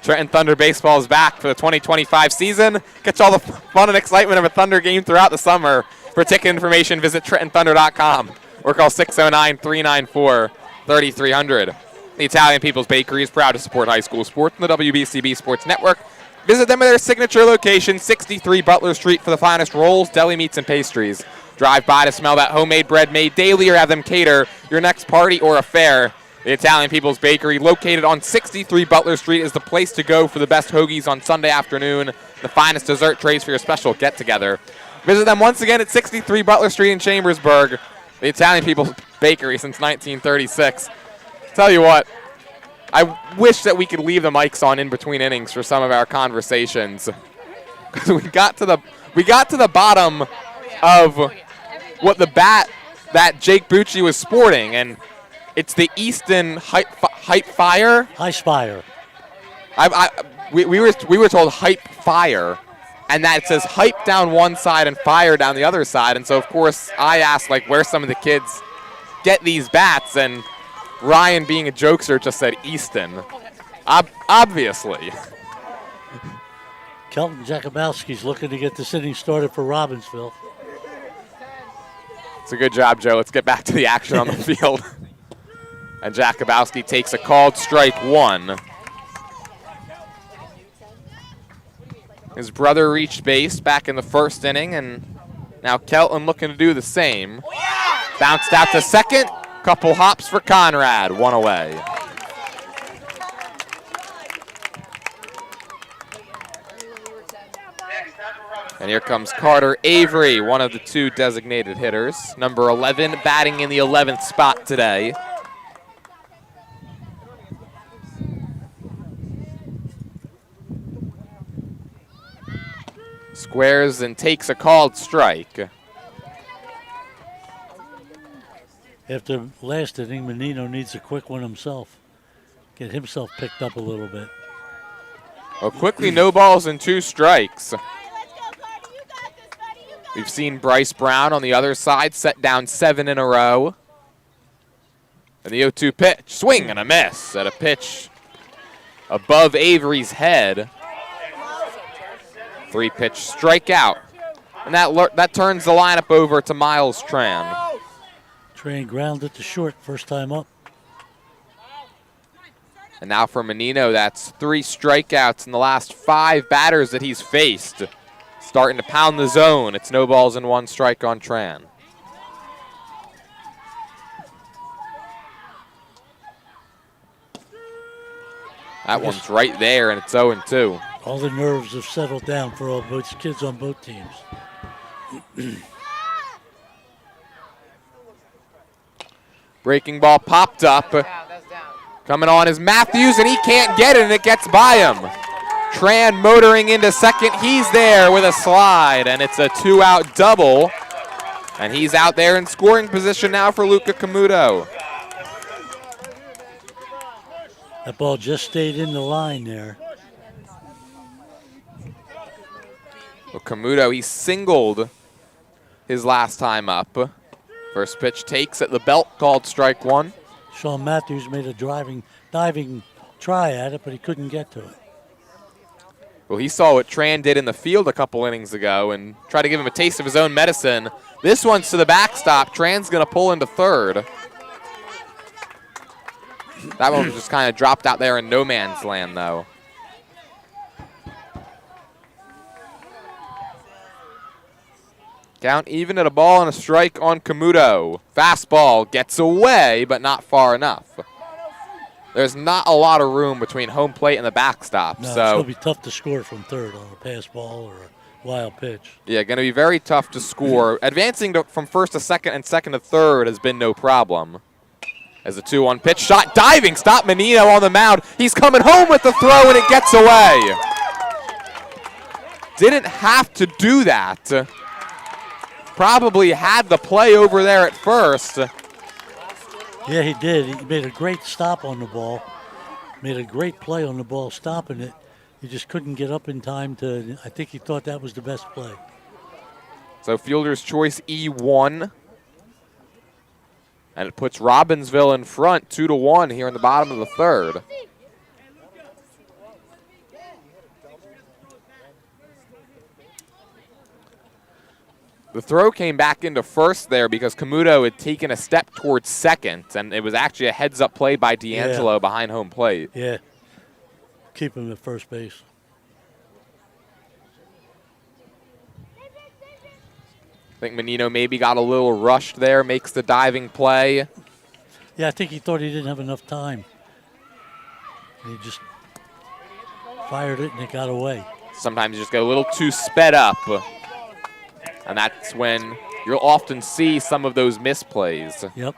Trenton Thunder baseball is back for the 2025 season. Catch all the fun and excitement of a Thunder game throughout the summer. For ticket information, visit TrentonThunder.com or call 609-394-3300. The Italian People's Bakery is proud to support high school sports and the WBCB Sports Network. Visit them at their signature location, 63 Butler Street, for the finest rolls, deli meats, and pastries. Drive by to smell that homemade bread made daily or have them cater your next party or affair. The Italian People's Bakery, located on 63 Butler Street, is the place to go for the best hoagies on Sunday afternoon, the finest dessert trays for your special get-together. Visit them once again at 63 Butler Street in Chambersburg. The Italian People's Bakery since 1936. Tell you what, I wish that we could leave the mics on in between innings for some of our conversations, because we got to the bottom of what the bat that Jake Bucci was sporting, and it's the Easton Hype Fire. High Spire. We were told Hype Fire, and that it says hype down one side and fire down the other side. And so, of course, I asked, like, where some of the kids get these bats, and Ryan, being a jokester, just said Easton. Obviously. Kelton Jakubowski's looking to get this inning started for Robbinsville. It's a good job, Joe. Let's get back to the action on the field. And Jakubowski takes a called strike 1. His brother reached base back in the first inning, and now Kelton looking to do the same. Bounced out to second. Couple hops for Conrad. 1 away. And here comes Carter Avery, one of the 2 designated hitters. Number 11, batting in the 11th spot today. Squares and takes a called strike. After last inning, Menino needs a quick one himself. Get himself picked up a little bit. Well, quickly, no balls and 2 strikes. We've seen Bryce Brown on the other side set down 7 in a row. And the 0-2 pitch, swing and a miss at a pitch above Avery's head. 3-pitch strikeout. And that turns the lineup over to Miles Tran. Tran grounded to short first time up. And now for Menino, that's 3 strikeouts in the last 5 batters that he's faced. Starting to pound the zone. It's no balls and 1 strike on Tran. That one's right there, and it's 0-2. All the nerves have settled down for all both kids on both teams. Breaking ball popped up. Coming on is Matthews, and he can't get it, and it gets by him. Tran motoring into second. He's there with a slide, and it's a 2-out double. And he's out there in scoring position now for Luca Camuto. That ball just stayed in the line there. Well, Camuto, he singled his last time up. First pitch takes at the belt, called strike 1. Sean Matthews made a diving try at it, but he couldn't get to it. Well, he saw what Tran did in the field a couple innings ago and tried to give him a taste of his own medicine. This one's to the backstop. Tran's going to pull into third. That one just kind of dropped out there in no man's land, though. Count even at a ball and a strike on Camuto. Fastball gets away, but not far enough. There's not a lot of room between home plate and the backstop. No, so it's going to be tough to score from third on a pass ball or a wild pitch. Yeah, going to be very tough to score. Advancing from first to second and second to third has been no problem. As a 2-1 pitch shot, diving, stop Menino on the mound. He's coming home with the throw, and it gets away. Didn't have to do that. Probably had the play over there at first. Yeah, he did. He made a great stop on the ball. Made a great play on the ball, stopping it. He just couldn't get up in time to, I think he thought that was the best play. So fielder's choice E1. And it puts Robbinsville in front 2-1 here in the bottom of the third. The throw came back into first there because Camuto had taken a step towards second, and it was actually a heads-up play by D'Angelo behind home plate. Yeah, keep him at first base. I think Menino maybe got a little rushed there, makes the diving play. Yeah, I think he thought he didn't have enough time. He just fired it, and it got away. Sometimes you just get a little too sped up. And that's when you'll often see some of those misplays. Yep.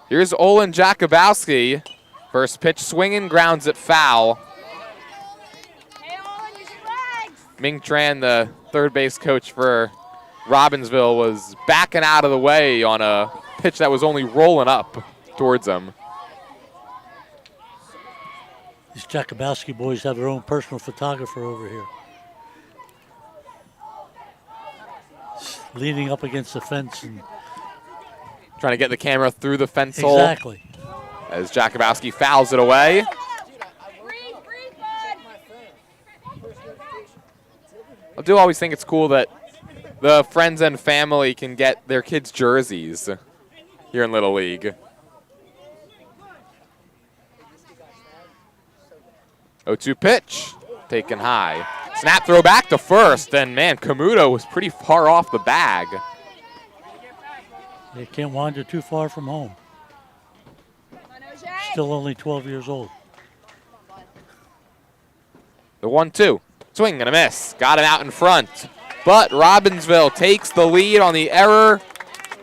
Here's Olin Jakubowski. First pitch swinging, grounds it foul. Hey, Olin, use your legs. Ming Tran, the third base coach for Robbinsville, was backing out of the way on a pitch that was only rolling up towards him. These Jakubowski boys have their own personal photographer over here. Leaning up against the fence. And trying to get the camera through the fence hole. Exactly. As Jakubowski fouls it away. I do always think it's cool that the friends and family can get their kids' jerseys here in Little League. 0-2 pitch, taken high. Snap throw back to first, and man, Camuto was pretty far off the bag. They can't wander too far from home. Still only 12 years old. The 1-2, swing and a miss. Got it out in front. but Robbinsville takes the lead on the error.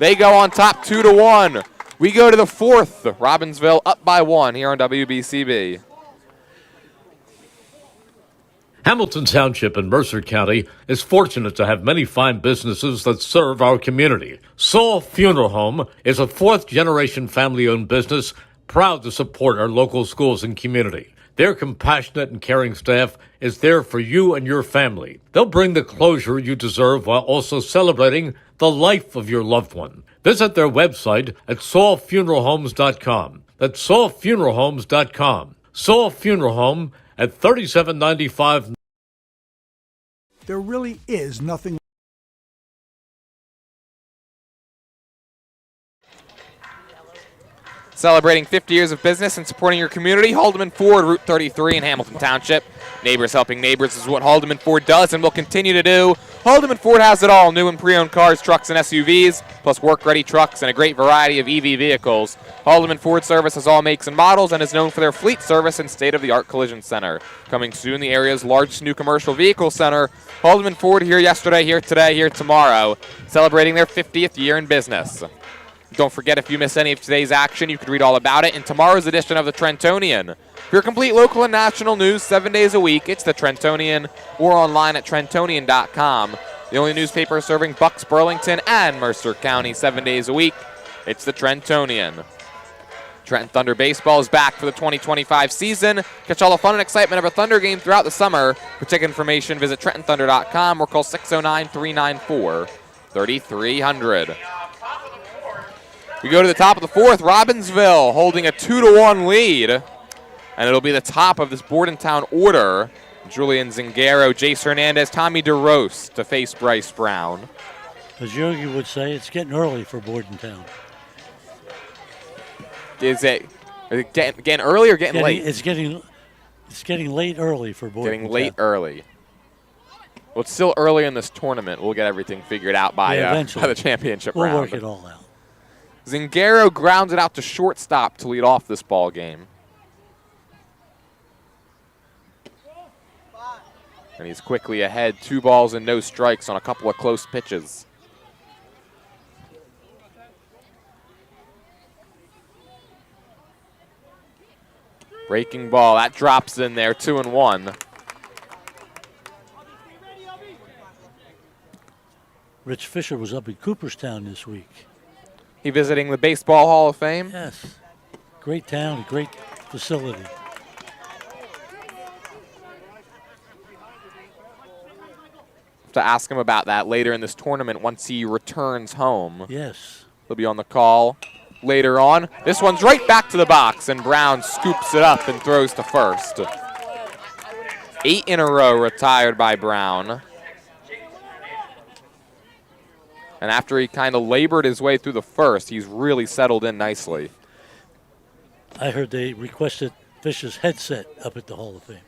They go on top 2-1. We go to the fourth. Robbinsville up by 1 here on WBCB. Hamilton Township in Mercer County is fortunate to have many fine businesses that serve our community. Saul Funeral Home is a fourth-generation family-owned business proud to support our local schools and community. Their compassionate and caring staff is there for you and your family. They'll bring the closure you deserve while also celebrating the life of your loved one. Visit their website at saulfuneralhomes.com. That's saulfuneralhomes.com. Saul Funeral Home at 3795. There really is nothing. Celebrating 50 years of business and supporting your community, Haldeman Ford, Route 33 in Hamilton Township. Neighbors helping neighbors is what Haldeman Ford does and will continue to do. Haldeman Ford has it all, new and pre-owned cars, trucks, and SUVs, plus work-ready trucks and a great variety of EV vehicles. Haldeman Ford services all makes and models and is known for their fleet service and state-of-the-art collision center. Coming soon, the area's largest new commercial vehicle center. Haldeman Ford here yesterday, here today, here tomorrow, celebrating their 50th year in business. Don't forget, if you miss any of today's action, you can read all about it in tomorrow's edition of the Trentonian. For your complete local and national news 7 days a week, it's the Trentonian or online at Trentonian.com. The only newspaper serving Bucks, Burlington, and Mercer County 7 days a week. It's the Trentonian. Trenton Thunder Baseball is back for the 2025 season. Catch all the fun and excitement of a Thunder game throughout the summer. For ticket information, visit TrentonThunder.com or call 609-394-3300. We go to the top of the fourth. Robbinsville holding a 2-1 lead. And it'll be the top of this Bordentown order. Julian Zingaro, Jace Hernandez, Tommy DeRose to face Bryce Brown. As Yogi would say, it's getting early for Bordentown. Is it getting early or getting late? It's getting late early for Bordentown. Getting late early. Well, it's still early in this tournament. We'll get everything figured out by the championship round. We'll work it all out. Zingaro grounds it out to shortstop to lead off this ball game. And he's quickly ahead, 2 balls and no strikes on a couple of close pitches. Breaking ball, that drops in there, 2-1. Rich Fisher was up in Cooperstown this week. He visiting the Baseball Hall of Fame? Yes. Great town, great facility. To ask him about that later in this tournament once he returns home. Yes. He'll be on the call later on. This one's right back to the box, and Brown scoops it up and throws to first. 8 in a row retired by Brown. And after he kind of labored his way through the first, he's really settled in nicely. I heard they requested Fisher's headset up at the Hall of Fame.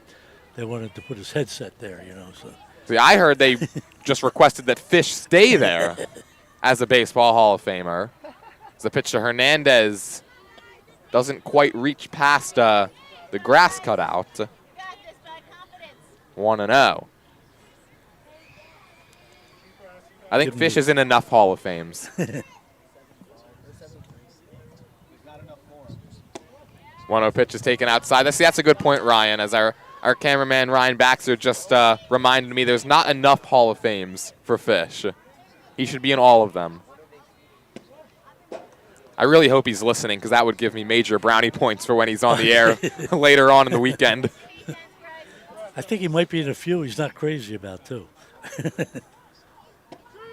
They wanted to put his headset there, you know. So. See, I heard they just requested that Fish stay there as a Baseball Hall of Famer. The pitch to Hernandez doesn't quite reach past the grass cutout. 1-0. I think Fish is in enough Hall of Fames. 1-0 pitch is taken outside. See, that's a good point, Ryan, as our cameraman, Ryan Baxter, just reminded me there's not enough Hall of Fames for Fish. He should be in all of them. I really hope he's listening, because that would give me major brownie points for when he's on the air later on in the weekend. I think he might be in a few he's not crazy about, too.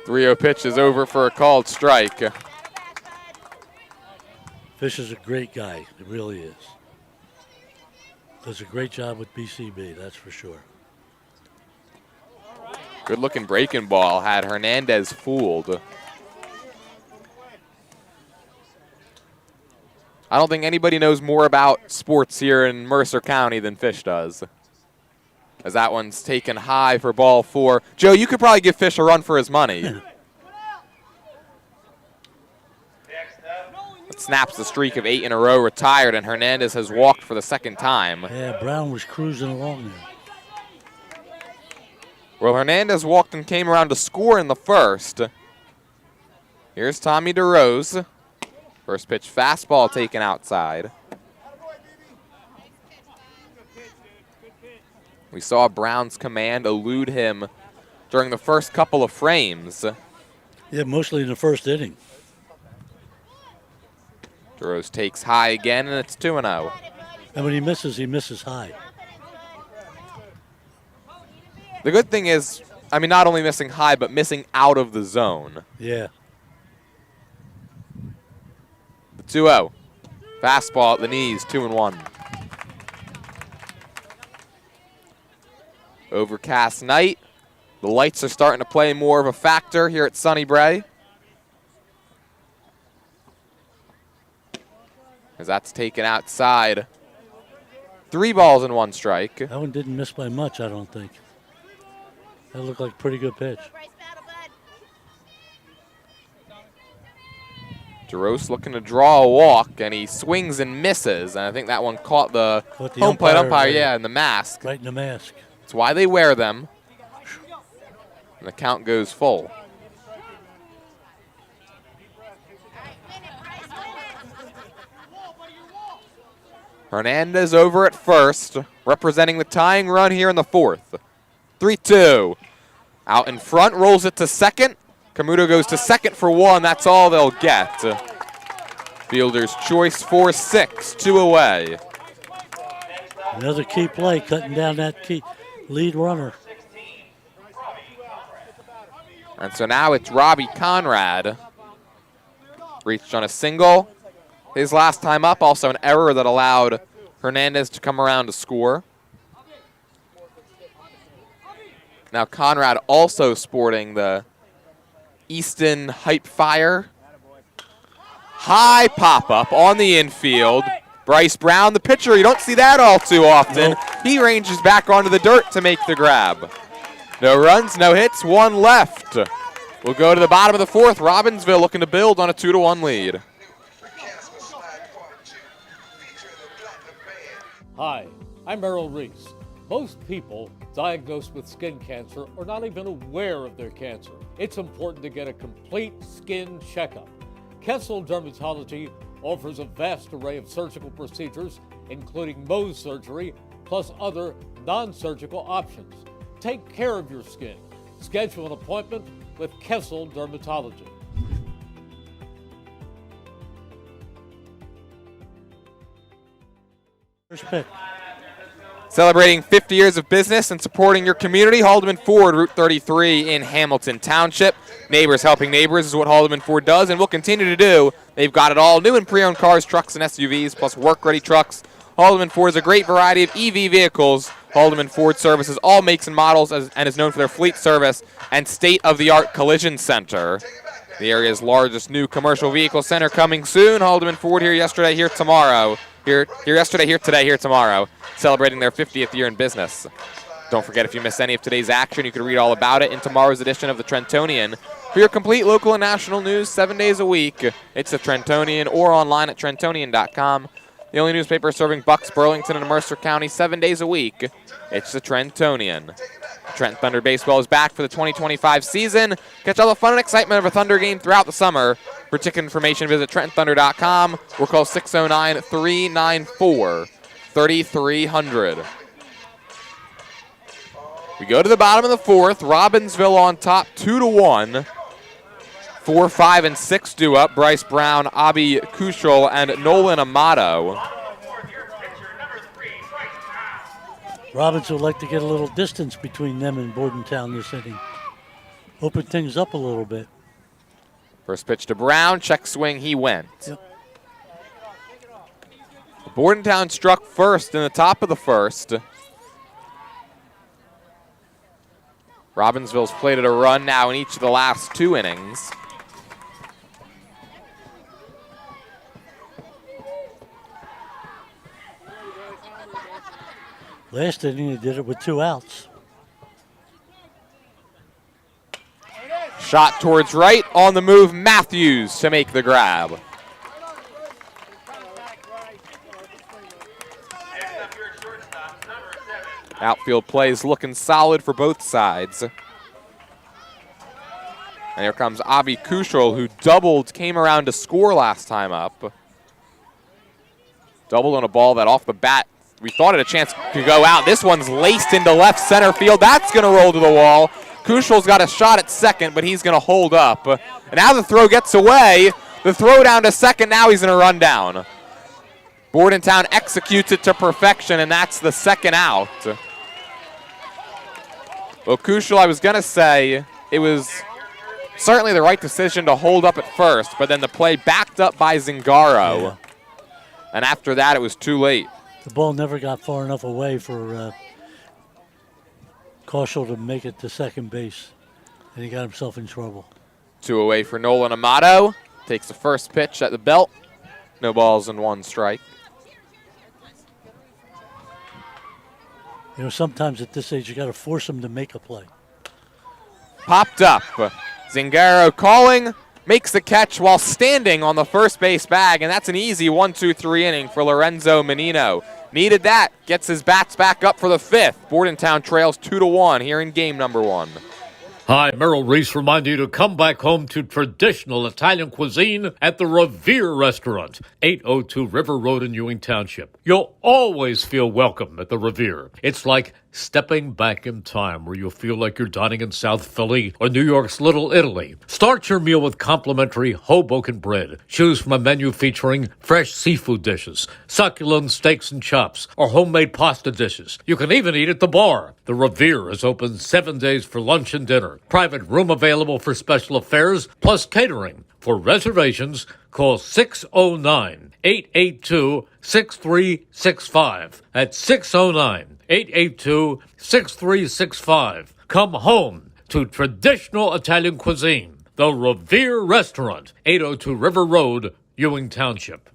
3-0 pitch is over for a called strike. Fish is a great guy. It really is. Does a great job with BCB, that's for sure. Good-looking breaking ball had Hernandez fooled. I don't think anybody knows more about sports here in Mercer County than Fish does. As that one's taken high for ball 4. Joe, you could probably give Fish a run for his money. It snaps the streak of 8 in a row retired, and Hernandez has walked for the second time. Yeah, Brown was cruising along there. Well, Hernandez walked and came around to score in the first. Here's Tommy DeRose. First pitch fastball taken outside. We saw Brown's command elude him during the first couple of frames. Yeah, mostly in the first inning. DeRose takes high again, and it's 2-0. And when he misses high. The good thing is, I mean, not only missing high, but missing out of the zone. Yeah. The 2-0. Fastball at the knees, 2-1. Overcast night. The lights are starting to play more of a factor here at Sunnybrae. As that's taken outside. 3 balls and 1 strike. That one didn't miss by much, I don't think. That looked like a pretty good pitch. DeRose looking to draw a walk, and he swings and misses. And I think that one caught the home plate umpire, in the mask. Right in the mask. That's why they wear them. And the count goes full. Hernandez over at first, representing the tying run here in the fourth. 3-2. Out in front, rolls it to second. Camuto goes to second for 1. That's all they'll get. Fielder's choice for 6, 2 away. Another key play, cutting down that key lead runner. And so now it's Robbie Conrad. Reached on a single. His last time up, also an error that allowed Hernandez to come around to score. Now Conrad also sporting the Easton Hype Fire. High pop-up on the infield. Bryce Brown, the pitcher, you don't see that all too often. Nope. He ranges back onto the dirt to make the grab. No runs, no hits, 1 left. We'll go to the bottom of the fourth. Robbinsville looking to build on a 2-1 lead. Hi, I'm Errol Reese. Most people diagnosed with skin cancer are not even aware of their cancer. It's important to get a complete skin checkup. Kessel Dermatology offers a vast array of surgical procedures, including Mohs surgery, plus other non-surgical options. Take care of your skin. Schedule an appointment with Kessel Dermatology. First pick. Celebrating 50 years of business and supporting your community, Haldeman Ford, Route 33 in Hamilton Township. Neighbors helping neighbors is what Haldeman Ford does and will continue to do. They've got it all, new and pre-owned cars, trucks, and SUVs, plus work-ready trucks. Haldeman Ford is a great variety of EV vehicles. Haldeman Ford services all makes and models and is known for their fleet service and state-of-the-art collision center. The area's largest new commercial vehicle center coming soon. Haldeman Ford here yesterday, here tomorrow. Here yesterday, here today, here tomorrow. Celebrating their 50th year in business. Don't forget, if you miss any of today's action, you can read all about it in tomorrow's edition of the Trentonian. For your complete local and national news 7 days a week, it's the Trentonian or online at Trentonian.com. The only newspaper serving Bucks, Burlington, and Mercer County 7 days a week, it's the Trentonian. Trent Thunder Baseball is back for the 2025 season. Catch all the fun and excitement of a Thunder game throughout the summer. For ticket information, visit TrentonThunder.com or call 609-394-3300. We go to the bottom of the fourth. Robbinsville on top, 2-1. 4, 5, and 6 due up. Bryce Brown, Abi Kushel, and Nolan Amato. Robbins would like to get a little distance between them and Bordentown this inning. Open things up a little bit. First pitch to Brown, check swing, he went. Yep. Bordentown struck first in the top of the first. Robbinsville's played at a run now in each of the last 2 innings. Last inning, he did it with 2 outs. Shot towards right, on the move, Matthews to make the grab. Next up, your shortstop, Outfield plays looking solid for both sides. And here comes Avi Kushel, who doubled, came around to score last time up. Doubled on a ball that off the bat, we thought had a chance to go out. This one's laced into left center field. That's going to roll to the wall. Kushel's got a shot at second, but he's going to hold up. And now the throw gets away. The throw down to second, now he's going to run down. Bordentown executes it to perfection, and that's the second out. Well, Kushel, I was going to say, it was certainly the right decision to hold up at first, but then the play backed up by Zingaro. Yeah. And after that, it was too late. The ball never got far enough away for Kushel to make it to second base, and he got himself in trouble. 2 away for Nolan Amato. Takes the first pitch at the belt. No balls and 1 strike. You know, sometimes at this age, you got to force him to make a play. Popped up. Zingaro calling, makes the catch while standing on the first base bag, and that's an easy 1-2-3 inning for Lorenzo Menino. Needed that, gets his bats back up for the 5th. Bordentown trails 2-1 here in game number 1. Hi, Merrill Reese reminding you to come back home to traditional Italian cuisine at the Revere Restaurant, 802 River Road in Ewing Township. You'll always feel welcome at the Revere. It's like stepping back in time where you'll feel like you're dining in South Philly or New York's Little Italy. Start your meal with complimentary Hoboken bread. Choose from a menu featuring fresh seafood dishes, succulent steaks and chops, or homemade pasta dishes. You can even eat at the bar. The Revere is open 7 days for lunch and dinner. Private room available for special affairs, plus catering. For reservations, call 609-882-6365. That's 609-882-6365. Come home to traditional Italian cuisine. The Revere Restaurant, 802 River Road, Ewing Township.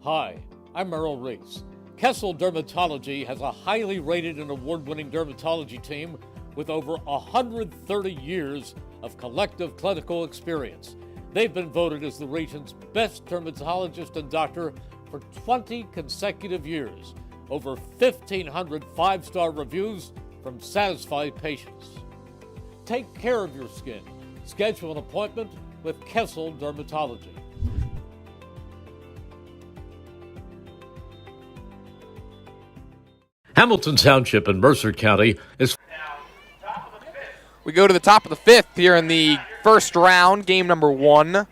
Hi, I'm Merrill Reese. Kessel Dermatology has a highly rated and award-winning dermatology team with over 130 years of collective clinical experience. They've been voted as the region's best dermatologist and doctor for 20 consecutive years. Over 1,500 five-star reviews from satisfied patients. Take care of your skin. Schedule an appointment with Kessel Dermatology. Hamilton Township in Mercer County is... We go to the top of the 5th here in the first round, game number 1, the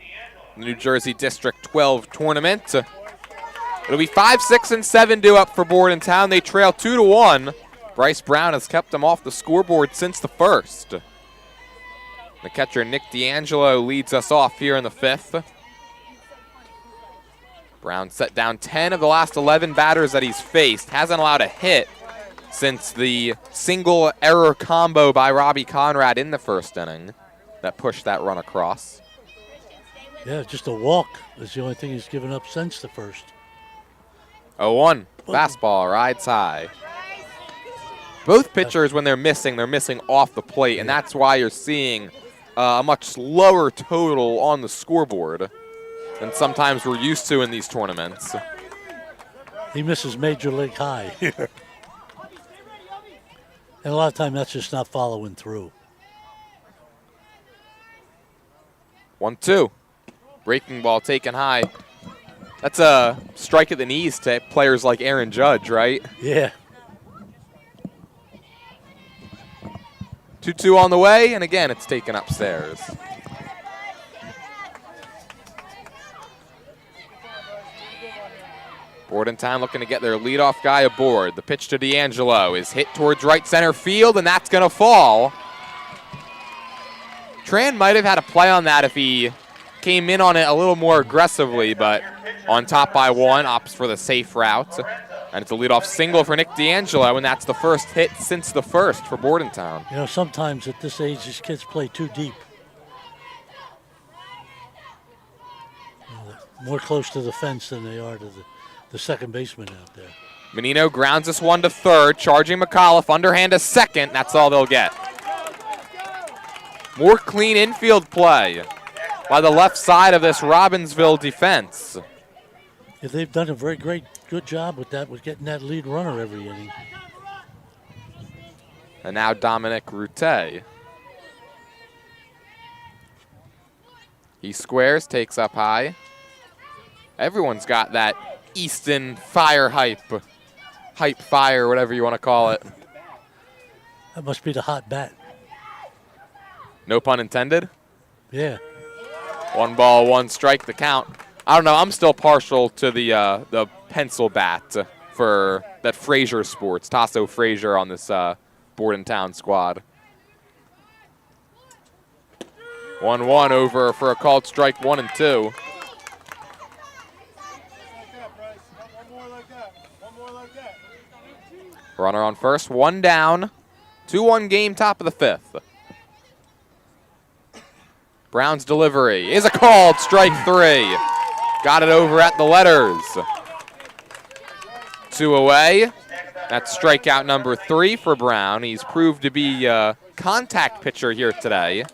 New Jersey District 12 tournament. It'll be 5, 6, and 7 due up for Bordentown. They trail 2-1. Bryce Brown has kept them off the scoreboard since the first. The catcher, Nick D'Angelo, leads us off here in the 5th. Brown set down 10 of the last 11 batters that he's faced. Hasn't allowed a hit since the single error combo by Robbie Conrad in the first inning that pushed that run across. Yeah, just a walk is the only thing he's given up since the first. 0-1, fastball, rides high. Both pitchers, when they're missing off the plate, and that's why you're seeing a much lower total on the scoreboard than sometimes we're used to in these tournaments. He misses major league high here. And a lot of time that's just not following through. 1-2. Breaking ball taken high. That's a strike at the knees to players like Aaron Judge, right? Yeah. 2-2 on the way, and again, it's taken upstairs. Bordentown looking to get their leadoff guy aboard. The pitch to D'Angelo is hit towards right center field, and that's going to fall. Tran might have had a play on that if he came in on it a little more aggressively, but on top by 1, opts for the safe route. And it's a leadoff single for Nick D'Angelo, and that's the first hit since the first for Bordentown. You know, sometimes at this age, these kids play too deep. More close to the fence than they are to the second baseman out there. Menino grounds this one to third, charging McAuliffe, underhand to second. That's all they'll get. More clean infield play by the left side of this Robbinsville defense. Yeah, they've done a very good job with that, with getting that lead runner every inning. And now Dominic Route. He squares, takes up high. Everyone's got that Easton fire hype fire, whatever you want to call it. That must be the hot bat. No pun intended. Yeah. 1 ball, 1 strike, the count. I don't know, I'm still partial to the pencil bat for that Frazier sports, Tasso Frazier on this Bordentown squad. 1-1 over for a called strike 1 and 2. Runner on first, 1 down. 2-1 game, top of the 5th. Brown's delivery is a called strike 3. Got it over at the letters. 2 away. That's strikeout number 3 for Brown. He's proved to be a contact pitcher here today.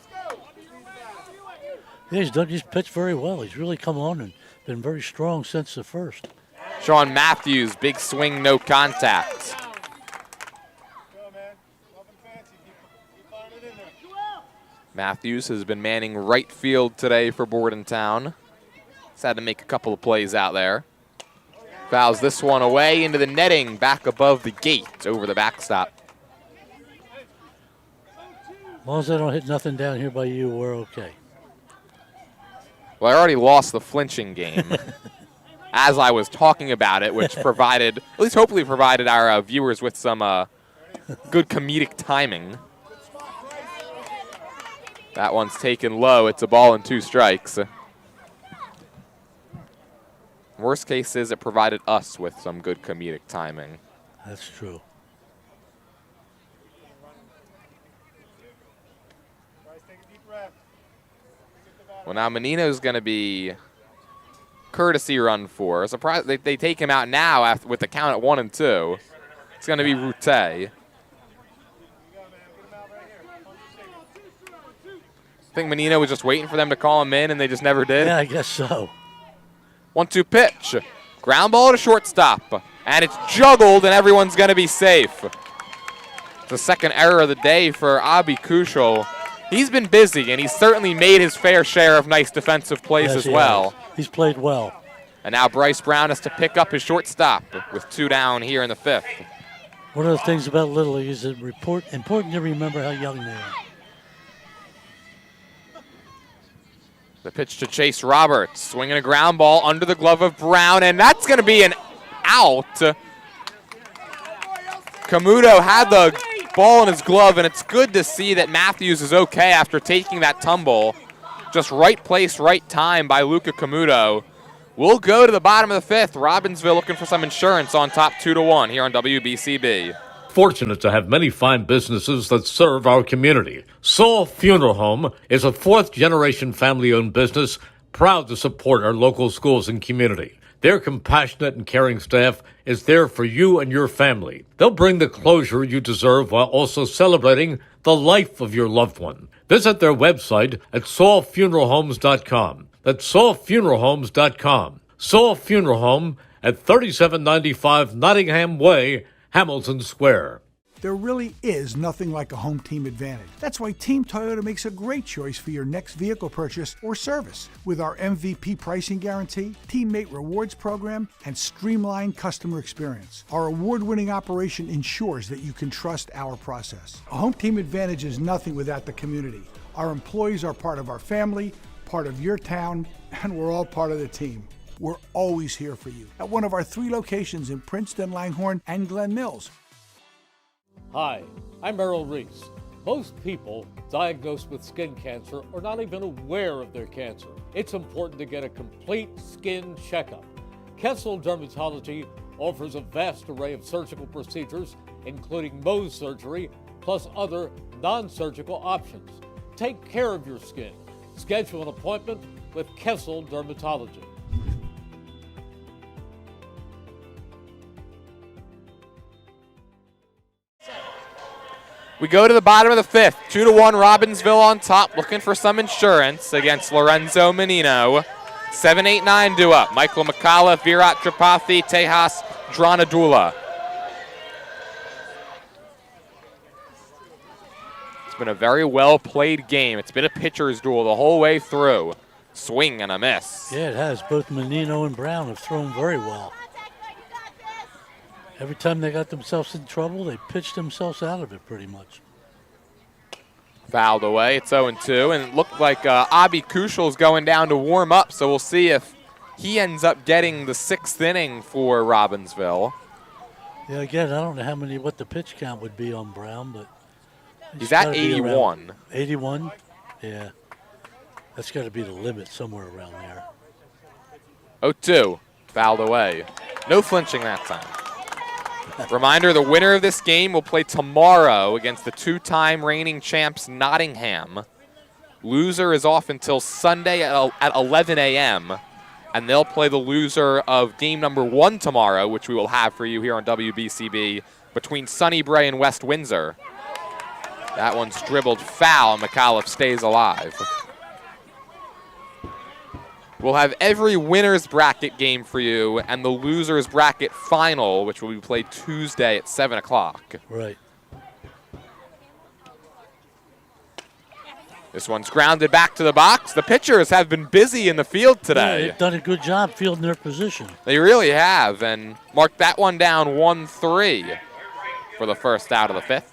Yeah, he's pitched very well. He's really come on and been very strong since the first. Sean Matthews, big swing, no contact. Matthews has been manning right field today for Bordentown. He's had to make a couple of plays out there. Fouls this one away into the netting, back above the gate, over the backstop. As long as I don't hit nothing down here by you, we're okay. Well, I already lost the flinching game as I was talking about it, which provided, at least hopefully provided our viewers with some good comedic timing. That one's taken low. It's a ball and 2 strikes. Worst case is it provided us with some good comedic timing. That's true. Well, now Menino's going to be courtesy run 4. Surprise! They take him out now with the count at 1 and 2. It's going to be Route. I think Menino was just waiting for them to call him in, and they just never did. Yeah, I guess so. 1-2 pitch. Ground ball to shortstop. And it's juggled, and everyone's going to be safe. The second error of the day for Abi Kushel. He's been busy, and he's certainly made his fair share of nice defensive plays as well. He's played well. And now Bryce Brown has to pick up his shortstop with 2 down here in the 5th. One of the things about Little League is it's important to remember how young they are. The pitch to Chase Roberts, swinging a ground ball under the glove of Brown, and that's going to be an out. Camuto had the ball in his glove, and it's good to see that Matthews is okay after taking that tumble. Just right place, right time by Luca Camuto. We'll go to the bottom of the 5th. Robbinsville looking for some insurance on top 2-1 here on WBCB. Fortunate to have many fine businesses that serve our community. Saul Funeral Home is a 4th-generation family-owned business proud to support our local schools and community. Their compassionate and caring staff is there for you and your family. They'll bring the closure you deserve while also celebrating the life of your loved one. Visit their website at saulfuneralhomes.com. That's saulfuneralhomes.com. Saul Funeral Home at 3795 Nottingham Way, Hamilton Square. There really is nothing like a home team advantage. That's why Team Toyota makes a great choice for your next vehicle purchase or service. With our MVP pricing guarantee, teammate rewards program, and streamlined customer experience, our award-winning operation ensures that you can trust our process. A home team advantage is nothing without the community. Our employees are part of our family, part of your town, and we're all part of the team. We're always here for you at one of our 3 locations in Princeton, Langhorne, and Glen Mills. Hi, I'm Errol Reese. Most people diagnosed with skin cancer are not even aware of their cancer. It's important to get a complete skin checkup. Kessel Dermatology offers a vast array of surgical procedures, including Mohs surgery, plus other non-surgical options. Take care of your skin. Schedule an appointment with Kessel Dermatology. We go to the bottom of the 5th. 2-1 Robbinsville on top, looking for some insurance against Lorenzo Menino. 7-8-9 due up. Michael McCullough, Virat Tripathi, Tejas Dranadula. It's been a very well-played game. It's been a pitcher's duel the whole way through. Swing and a miss. Yeah, it has. Both Menino and Brown have thrown very well. Every time they got themselves in trouble, they pitched themselves out of it pretty much. Fouled away. It's 0-2, and it looked like Abi Kushal's going down to warm up, so we'll see if he ends up getting the 6th inning for Robbinsville. Yeah, again, I don't know what the pitch count would be on Brown, but he's at 81. 81? Yeah. That's got to be the limit somewhere around there. 0-2, fouled away. No flinching that time. Reminder, the winner of this game will play tomorrow against the 2-time reigning champs Nottingham. Loser is off until Sunday at 11 a.m., and they'll play the loser of game number 1 tomorrow, which we will have for you here on WBCB, between Sunnybrae and West Windsor. That one's dribbled foul, and McAuliffe stays alive. We'll have every winner's bracket game for you and the loser's bracket final, which will be played Tuesday at 7 o'clock. Right. This one's grounded back to the box. The pitchers have been busy in the field today. Yeah, they've done a good job fielding their position. They really have, and marked that one down 1-3 for the first out of the 5th.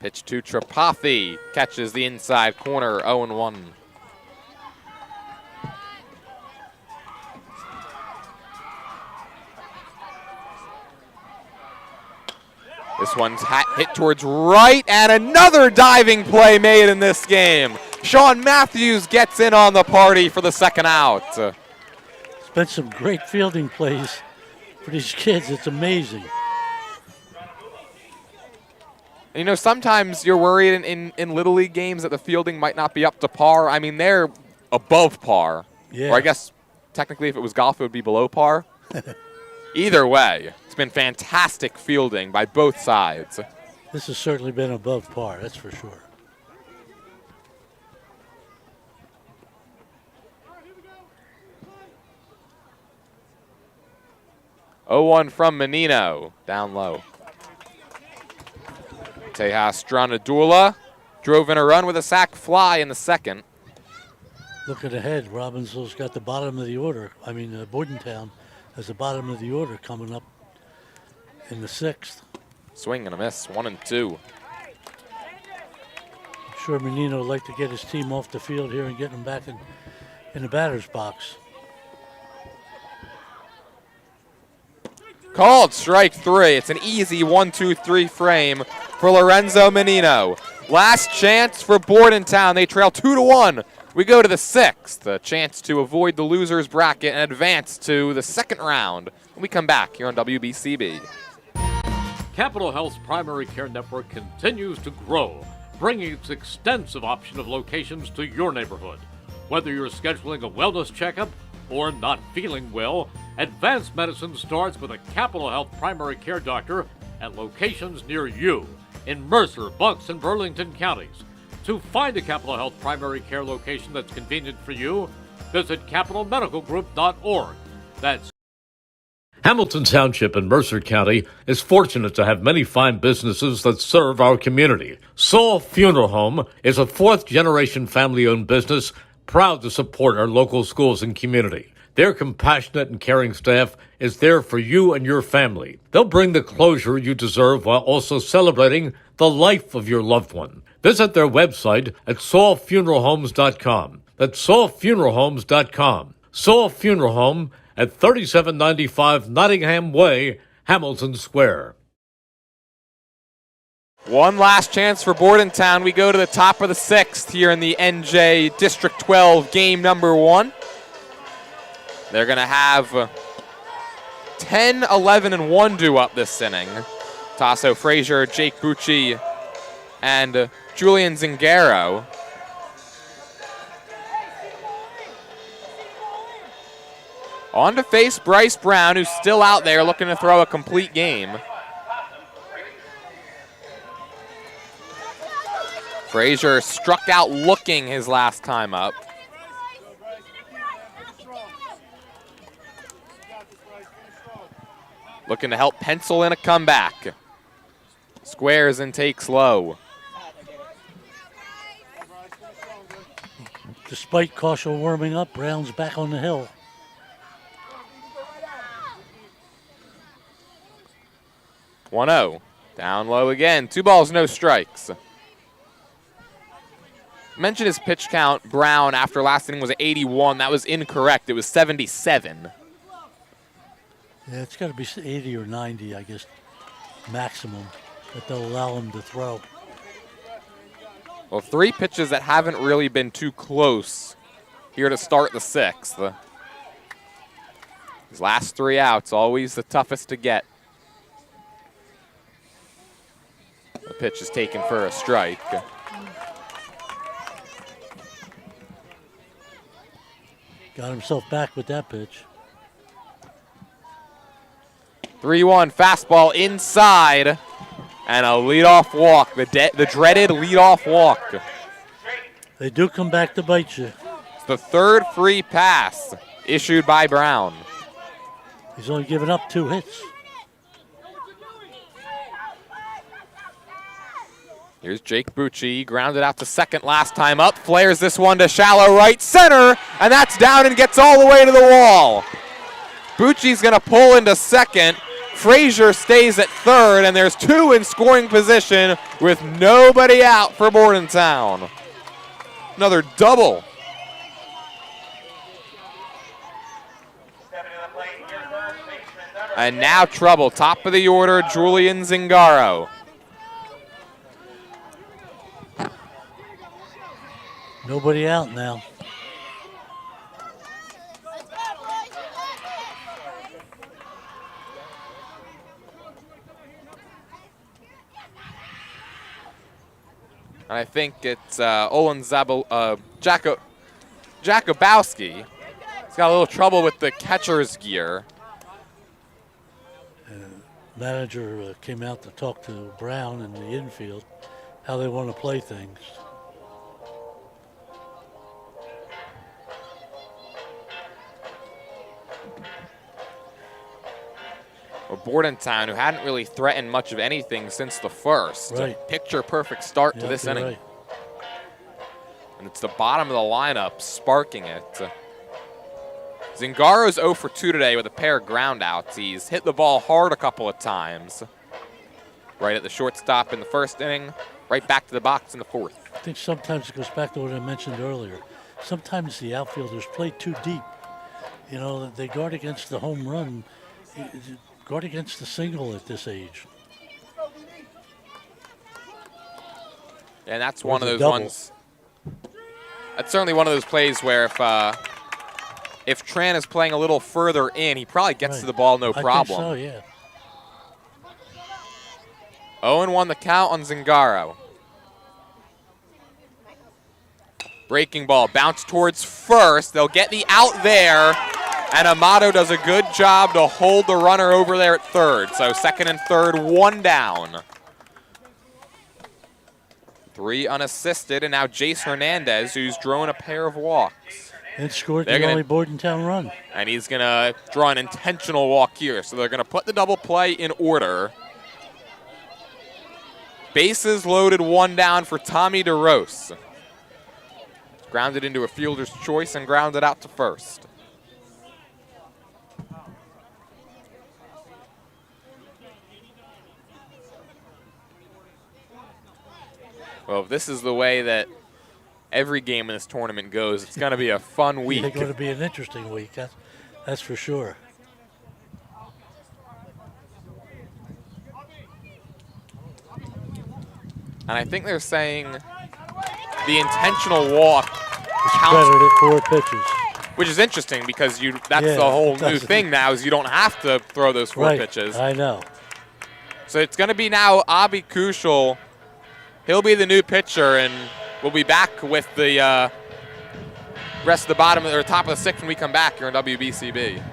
Pitch to Tripathi, catches the inside corner, 0-1. This one's hit towards right, and another diving play made in this game. Sean Matthews gets in on the party for the 2nd out. It's been some great fielding plays for these kids. It's amazing. And, you know, sometimes you're worried in Little League games that the fielding might not be up to par. I mean, they're above par. Yeah. Or I guess technically if it was golf, it would be below par. Either way, it's been fantastic fielding by both sides. This has certainly been above par, that's for sure. Oh, 0-1 from Menino, down low. Tejas Stranadula drove in a run with a sac fly in the 2nd. Looking ahead, Robbinsville's got the bottom of the order. Bordentown has the bottom of the order coming up in the 6th. Swing and a miss, 1-2. I'm sure Menino would like to get his team off the field here and get them back in the batter's box. Called strike 3. It's an easy 1-2-3 frame for Lorenzo Menino. Last chance for Bordentown. They trail 2-1. We go to the 6th. A chance to avoid the loser's bracket and advance to the 2nd round when we come back here on WBCB. Capital Health's primary care network continues to grow, bringing its extensive option of locations to your neighborhood. Whether you're scheduling a wellness checkup or not feeling well, advanced medicine starts with a Capital Health primary care doctor at locations near you in Mercer, Bucks, and Burlington counties. To find a Capital Health primary care location that's convenient for you, visit capitalmedicalgroup.org. That's Hamilton Township in Mercer County is fortunate to have many fine businesses that serve our community. Saul Funeral Home is a 4th-generation family-owned business proud to support our local schools and community. Their compassionate and caring staff is there for you and your family. They'll bring the closure you deserve while also celebrating the life of your loved one. Visit their website at saulfuneralhomes.com. That's saulfuneralhomes.com. Saul Funeral Home at 3795 Nottingham Way, Hamilton Square. One last chance for Bordentown. We go to the top of the 6th here in the NJ District 12 game number 1. They're going to have 10, 11, and 1 due up this inning. Tasso Frazier, Jake Bucci, and Julian Zingaro. On to face Bryce Brown, who's still out there looking to throw a complete game. Frazier struck out looking his last time up. looking to help pencil in a comeback. Squares and takes low. Despite caution warming up, Brown's back on the hill. One-0. Down low again. 2 balls, no strikes. Mentioned his pitch count, Brown, after last inning was 81. That was incorrect. It was 77. Yeah, it's got to be 80 or 90, I guess, maximum that they'll allow him to throw. Well, 3 pitches that haven't really been too close here to start the 6th. His last 3 outs, always the toughest to get. The pitch is taken for a strike. Got himself back with that pitch. 3-1 fastball inside. And a leadoff walk, the dreaded leadoff walk. They do come back to bite you. It's the 3rd free pass issued by Brown. He's only given up 2 hits. Here's Jake Bucci, grounded out to second last time up, flares this one to shallow right center, and that's down and gets all the way to the wall. Bucci's gonna pull into second. Frazier stays at third, and there's 2 in scoring position with nobody out for Bordentown. Another double. And now trouble, top of the order, Julian Zingaro. Nobody out now. And I think it's Olin Jakubowski. He's got a little trouble with the catcher's gear. Manager came out to talk to Brown in the infield, how they want to play things. Well, Bordentown, who hadn't really threatened much of anything since the first. Right. Picture-perfect start to this inning. Right. And it's the bottom of the lineup sparking it. Zingaro's 0 for 2 today with a pair of groundouts. He's hit the ball hard a couple of times. Right at the shortstop in the first inning, right back to the box in the 4th. I think sometimes it goes back to what I mentioned earlier. Sometimes the outfielders play too deep. You know, they guard against the home run, guard against the single at this age. And that's Or one of the those double. ones. That's certainly one of those plays where if Tran is playing a little further in, he probably gets to the ball no problem. I think so, yeah. 0-1 the count on Zingaro. Breaking ball, bounce towards first. They'll get the out there, and Amato does a good job to hold the runner over there at third. So second and third, 1 down. 3 unassisted, and now Jace Hernandez, who's drawn a pair of walks. And scored the only Bordentown run. And he's going to draw an intentional walk here. So they're going to put the double play in order. Bases loaded, 1 down for Tommy DeRose. Grounded into a fielder's choice and grounded out to first. Well, if this is the way that every game in this tournament goes, it's going to be a fun week. It's going to be an interesting week, that's for sure. And I think they're saying the intentional walk Credited 4 pitches. Which is interesting because that's the whole new thing now is you don't have to throw those 4 pitches. I know. So it's going to be now Abi Kushel. He'll be the new pitcher, and we'll be back with the rest of the bottom or top of the 6th when we come back here on WBCB.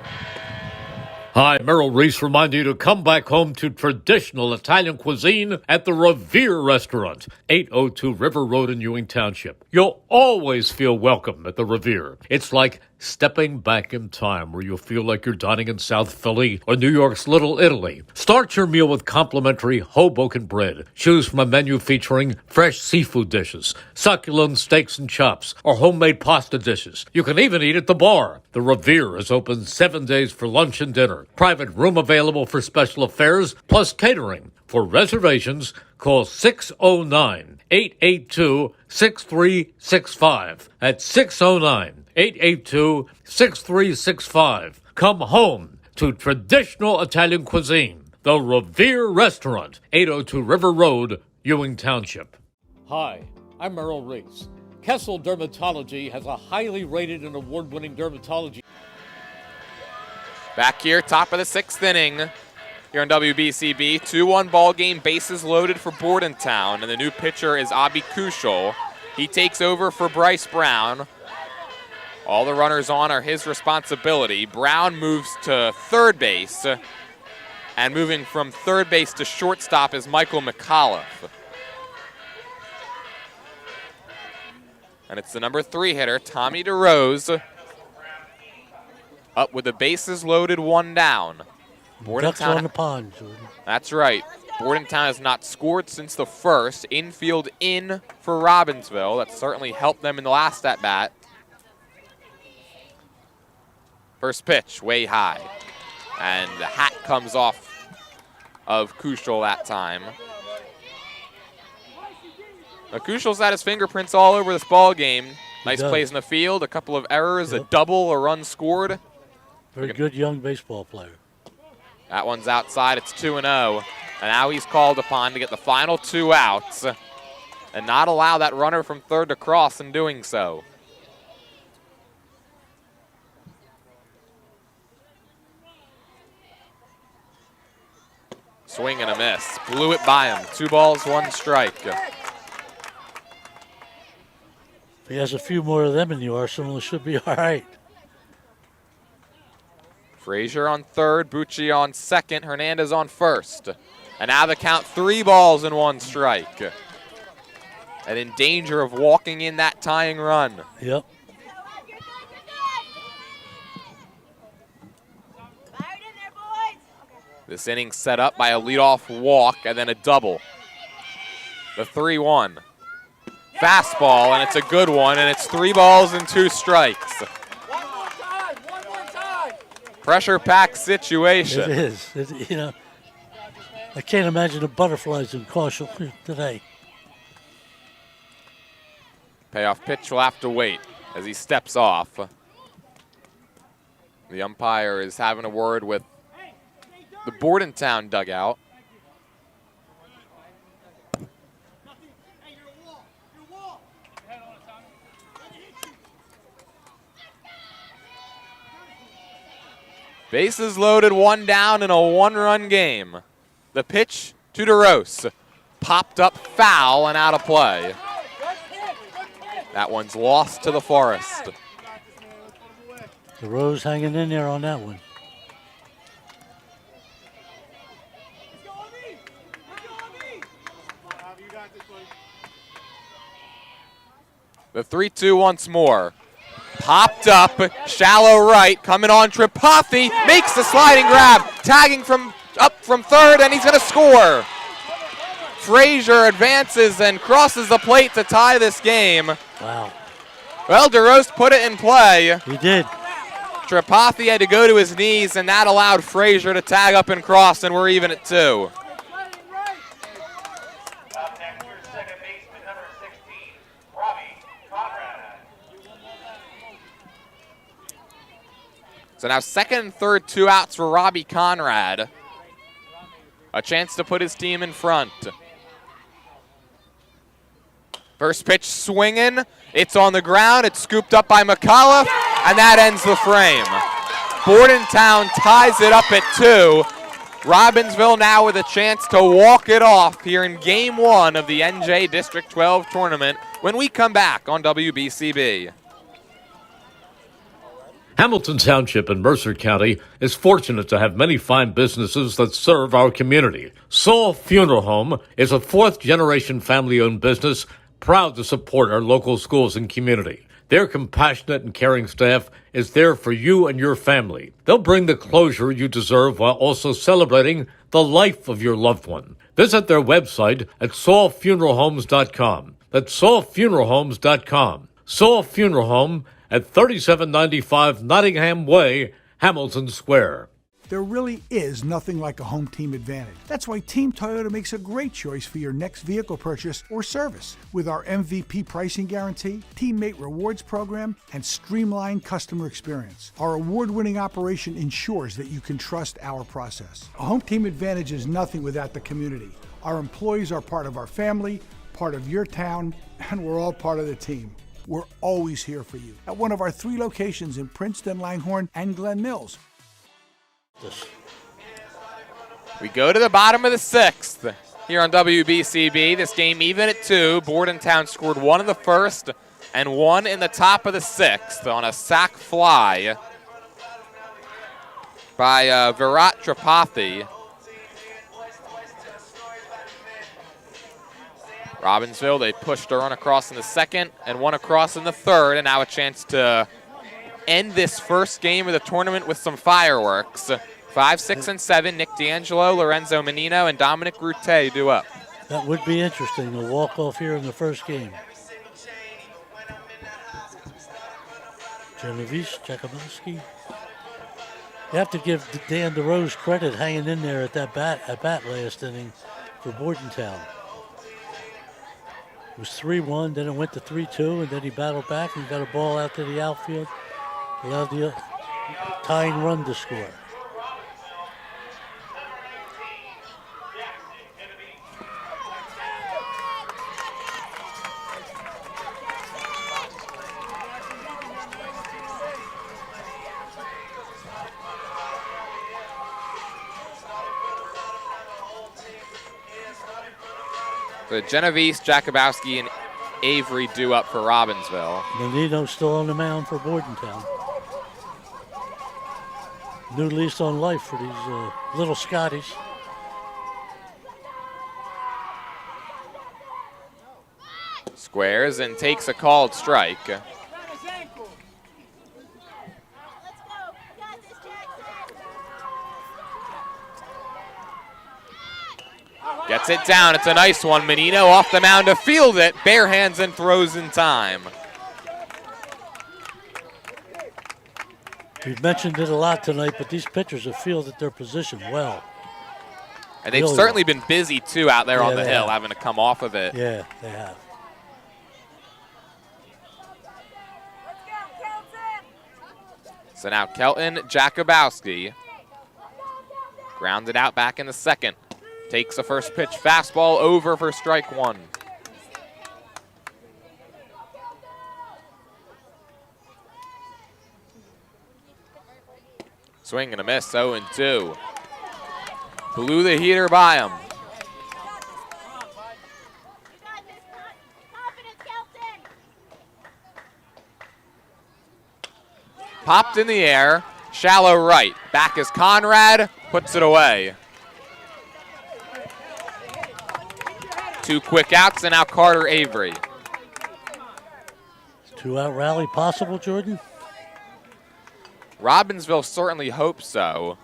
Hi, Merrill Reese reminding you to come back home to traditional Italian cuisine at the Revere Restaurant, 802 River Road in Ewing Township. You'll always feel welcome at the Revere. It's like stepping back in time where you'll feel like you're dining in South Philly or New York's Little Italy. Start your meal with complimentary Hoboken bread. Choose from a menu featuring fresh seafood dishes, succulent steaks and chops, or homemade pasta dishes. You can even eat at the bar. The Revere is open 7 days for lunch and dinner. Private room available for special affairs, plus catering. For reservations, call 609-882-6365. That's 609-882-6365. Come home to traditional Italian cuisine. The Revere Restaurant, 802 River Road, Ewing Township. Hi, I'm Merrill Reese. Kessel Dermatology has a highly rated and award-winning dermatology. Back here, top of the 6th inning. Here on WBCB, 2-1 ball game, bases loaded for Bordentown, and the new pitcher is Abi Kushel. He takes over for Bryce Brown. All the runners on are his responsibility. Brown moves to third base, and moving from third base to shortstop is Michael McAuliffe. And it's the number 3 hitter, Tommy DeRose, up with the bases loaded, 1 down. Ducks on the pond, Jordan. That's right. Bordentown has not scored since the first. Infield in for Robbinsville. That certainly helped them in the last at-bat. First pitch, way high. And the hat comes off of Kushel that time. Now, Kushel's had his fingerprints all over this ball game. Nice plays in the field, a couple of errors, a double, a run scored. Very good young baseball player. That one's outside. It's 2-0. And now he's called upon to get the final 2 outs and not allow that runner from third to cross in doing so. Swing and a miss. Blew it by him. 2 balls, 1 strike. If he has a few more of them in the arsenal, it should be all right. Frazier on third, Bucci on second, Hernandez on first. And now the count, 3 balls and 1 strike. And in danger of walking in that tying run. Yep. This inning set up by a leadoff walk and then a double. The 3-1. Fastball, and it's a good one, and it's 3 balls and 2 strikes. Pressure-packed situation. It is. You know, I can't imagine the butterflies in Caution today. Payoff pitch will have to wait as he steps off. The umpire is having a word with the Bordentown dugout. Bases loaded, 1 down in a 1-run game. The pitch to DeRose. Popped up foul and out of play. That one's lost to the Forest. The Rose hanging in there on that one. The 3-2 once more. Popped up, shallow right, coming on Tripathi, makes the sliding grab, tagging from up from third, and he's going to score. Frazier advances and crosses the plate to tie this game. Wow. Well, DeRose put it in play. He did. Tripathi had to go to his knees, and that allowed Frazier to tag up and cross, and we're even at 2. So now second and third, 2 outs for Robbie Conrad. A chance to put his team in front. First pitch swinging. It's on the ground. It's scooped up by McAuliffe, and that ends the frame. Bordentown ties it up at 2. Robbinsville now with a chance to walk it off here in Game 1 of the NJ District 12 tournament when we come back on WBCB. Hamilton Township in Mercer County is fortunate to have many fine businesses that serve our community. Saul Funeral Home is a 4th-generation family-owned business proud to support our local schools and community. Their compassionate and caring staff is there for you and your family. They'll bring the closure you deserve while also celebrating the life of your loved one. Visit their website at saulfuneralhomes.com. That's saulfuneralhomes.com. Saul Funeral Home at 3795 Nottingham Way, Hamilton Square. There really is nothing like a home team advantage. That's why Team Toyota makes a great choice for your next vehicle purchase or service. With our MVP pricing guarantee, teammate rewards program, and streamlined customer experience, our award-winning operation ensures that you can trust our process. A home team advantage is nothing without the community. Our employees are part of our family, part of your town, and we're all part of the team. We're always here for you at one of our 3 locations in Princeton, Langhorne, and Glen Mills. We go to the bottom of the 6th here on WBCB. This game even at 2. Bordentown scored 1 in the first and 1 in the top of the 6th on a sac fly by Virat Tripathi. Robbinsville, they pushed a run across in the second and 1 across in the third, and now a chance to end this first game of the tournament with some fireworks. 5, 6, and 7, Nick D'Angelo, Lorenzo Menino, and Dominic Route do up. That would be interesting, a walk-off here in the first game. Genovese, Jakubowski. You have to give Dan DeRose credit hanging in there at that bat last inning for Bordentown. It was 3-1, then it went to 3-2, and then he battled back and got a ball out to the outfield. Allowed the tying run to score. So Genovese, Jakubowski, and Avery do up for Robbinsville. Menino's still on the mound for Bordentown. New lease on life for these little Scotties. Squares and takes a called strike. Gets it down. It's a nice one. Menino off the mound to field it. Bare hands and throws in time. We've mentioned it a lot tonight, but these pitchers have fielded their position well. And they've certainly been busy, too, out there on the hill, having to come off of it. Yeah, they have. So now Kelton Jakubowski grounded out back in the second. Takes the first pitch, fastball over for strike 1. Swing and a miss, 0-2. Blew the heater by him. Popped in the air, shallow right. Back is Conrad, puts it away. 2 quick outs, and now Carter Avery. 2-out rally possible, Jordan? Robbinsville certainly hopes so.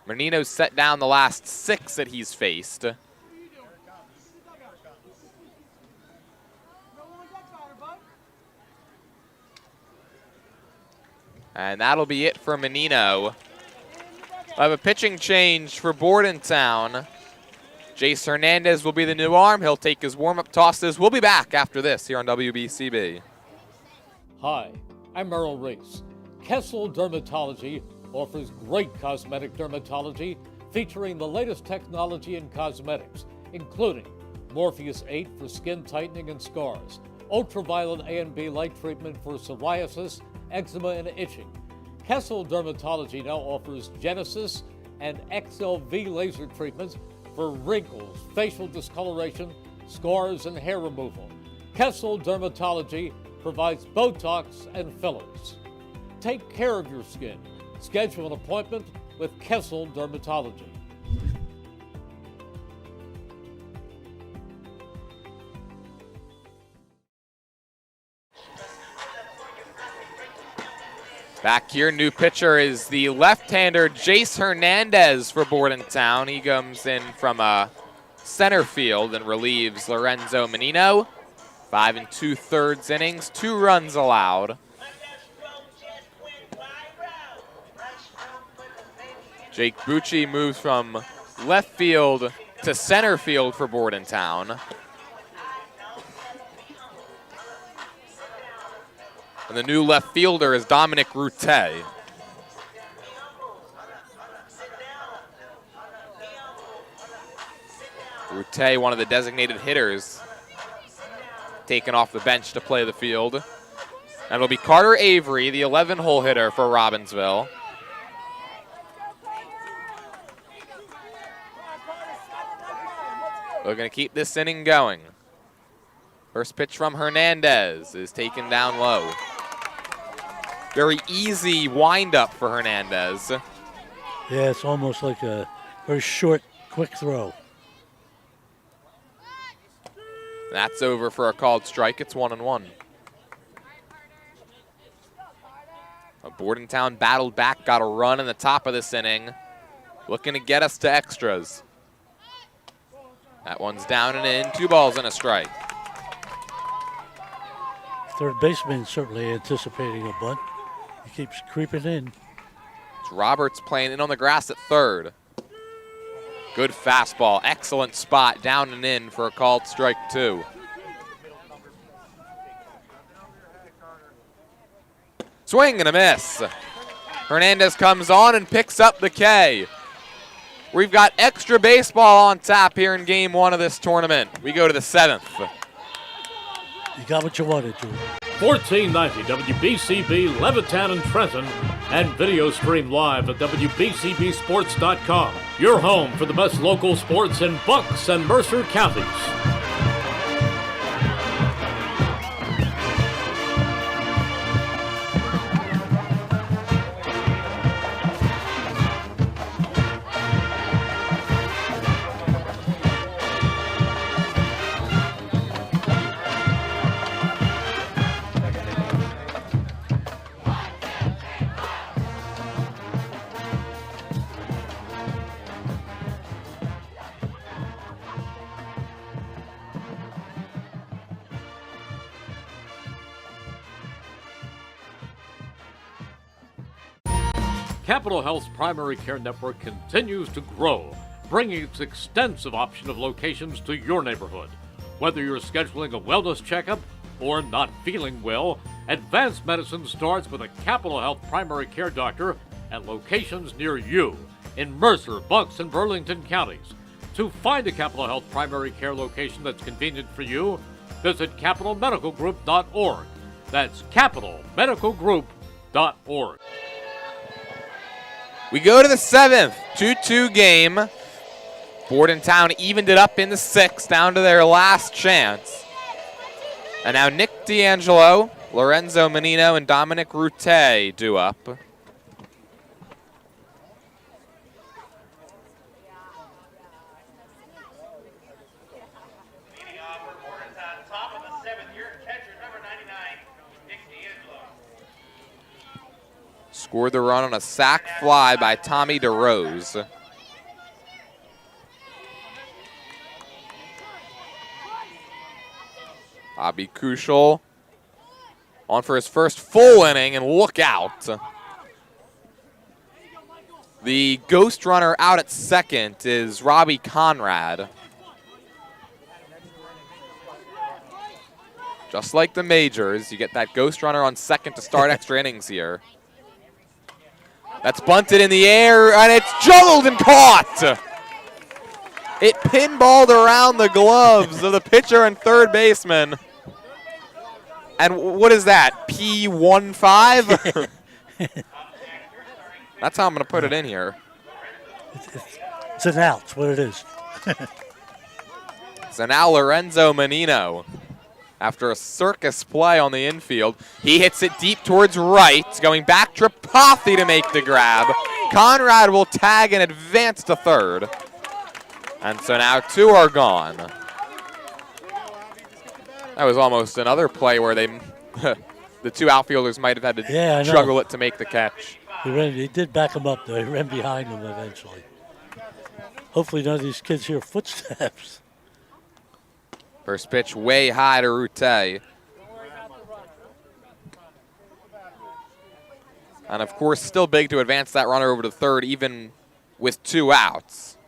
Menino set down the last 6 that he's faced. And that'll be it for Menino. I have a pitching change for Bordentown. Jace Hernandez will be the new arm. He'll take his warm-up tosses. We'll be back after this here on WBCB. Hi, I'm Merrill Reese. Kessel Dermatology offers great cosmetic dermatology featuring the latest technology in cosmetics, including Morpheus 8 for skin tightening and scars, ultraviolet A and B light treatment for psoriasis, eczema, and itching. Kessel Dermatology now offers Genesis and XLV laser treatments for wrinkles, facial discoloration, scars, and hair removal. Kessel Dermatology provides Botox and fillers. Take care of your skin. Schedule an appointment with Kessel Dermatology. Back here, new pitcher is the left-hander Jace Hernandez for Bordentown. He comes in from center field and relieves Lorenzo Menino. 5 2/3 innings, 2 runs allowed. Jake Bucci moves from left field to center field for Bordentown. And the new left fielder is Dominic Route. Route, one of the designated hitters, taken off the bench to play the field. And it'll be Carter Avery, the 11-hole hitter for Robbinsville. We're going to keep this inning going. First pitch from Hernandez is taken down low. Very easy windup for Hernandez. Yeah, it's almost like a very short, quick throw. That's over for a called strike. It's 1-1. Bordentown battled back, got a run in the top of this inning. Looking to get us to extras. That one's down and in. 2 balls and a strike. Third baseman certainly anticipating a bunt. He keeps creeping in. It's Roberts playing in on the grass at third. Good fastball. Excellent spot. Down and in for a called strike 2. Swing and a miss. Hernandez comes on and picks up the K. We've got extra baseball on tap here in game 1 of this tournament. We go to the 7th. You got what you wanted, Drew. 1490 WBCB, Levittown and Trenton, and video stream live at WBCBsports.com. Your home for the best local sports in Bucks and Mercer counties. Capital Health's primary care network continues to grow, bringing its extensive option of locations to your neighborhood. Whether you're scheduling a wellness checkup or not feeling well, advanced medicine starts with a Capital Health primary care doctor at locations near you in Mercer, Bucks, and Burlington counties. To find a Capital Health primary care location that's convenient for you, visit capitalmedicalgroup.org. That's capitalmedicalgroup.org. We go to the 7th, 2-2 game. Bordentown evened it up in the 6th, down to their last chance. And now Nick D'Angelo, Lorenzo Menino, and Dominic Route due up. Leading off for Bordentown, top of the 7th, your catcher, number 99, Nick D'Angelo. Scored the run on a sac fly by Tommy DeRose. Bobby Kuschel on for his first full inning, and look out. The ghost runner out at second is Robbie Conrad. Just like the majors, you get that ghost runner on second to start extra innings here. That's bunted in the air, and it's juggled and caught. It pinballed around the gloves of the pitcher and third baseman. And what is that, P15? That's how I'm going to put it in here. It's an out, it's what it is. So now Lorenzo Menino, after a circus play on the infield, he hits it deep towards right, going back to Tripathi to make the grab. Conrad will tag and advance to third. And so now 2 are gone. That was almost another play where they the two outfielders might have had to juggle it to make the catch. He did back him up, though. He ran behind him eventually. Hopefully none of these kids hear footsteps. First pitch way high to Route. And, of course, still big to advance that runner over to third, even with 2 outs.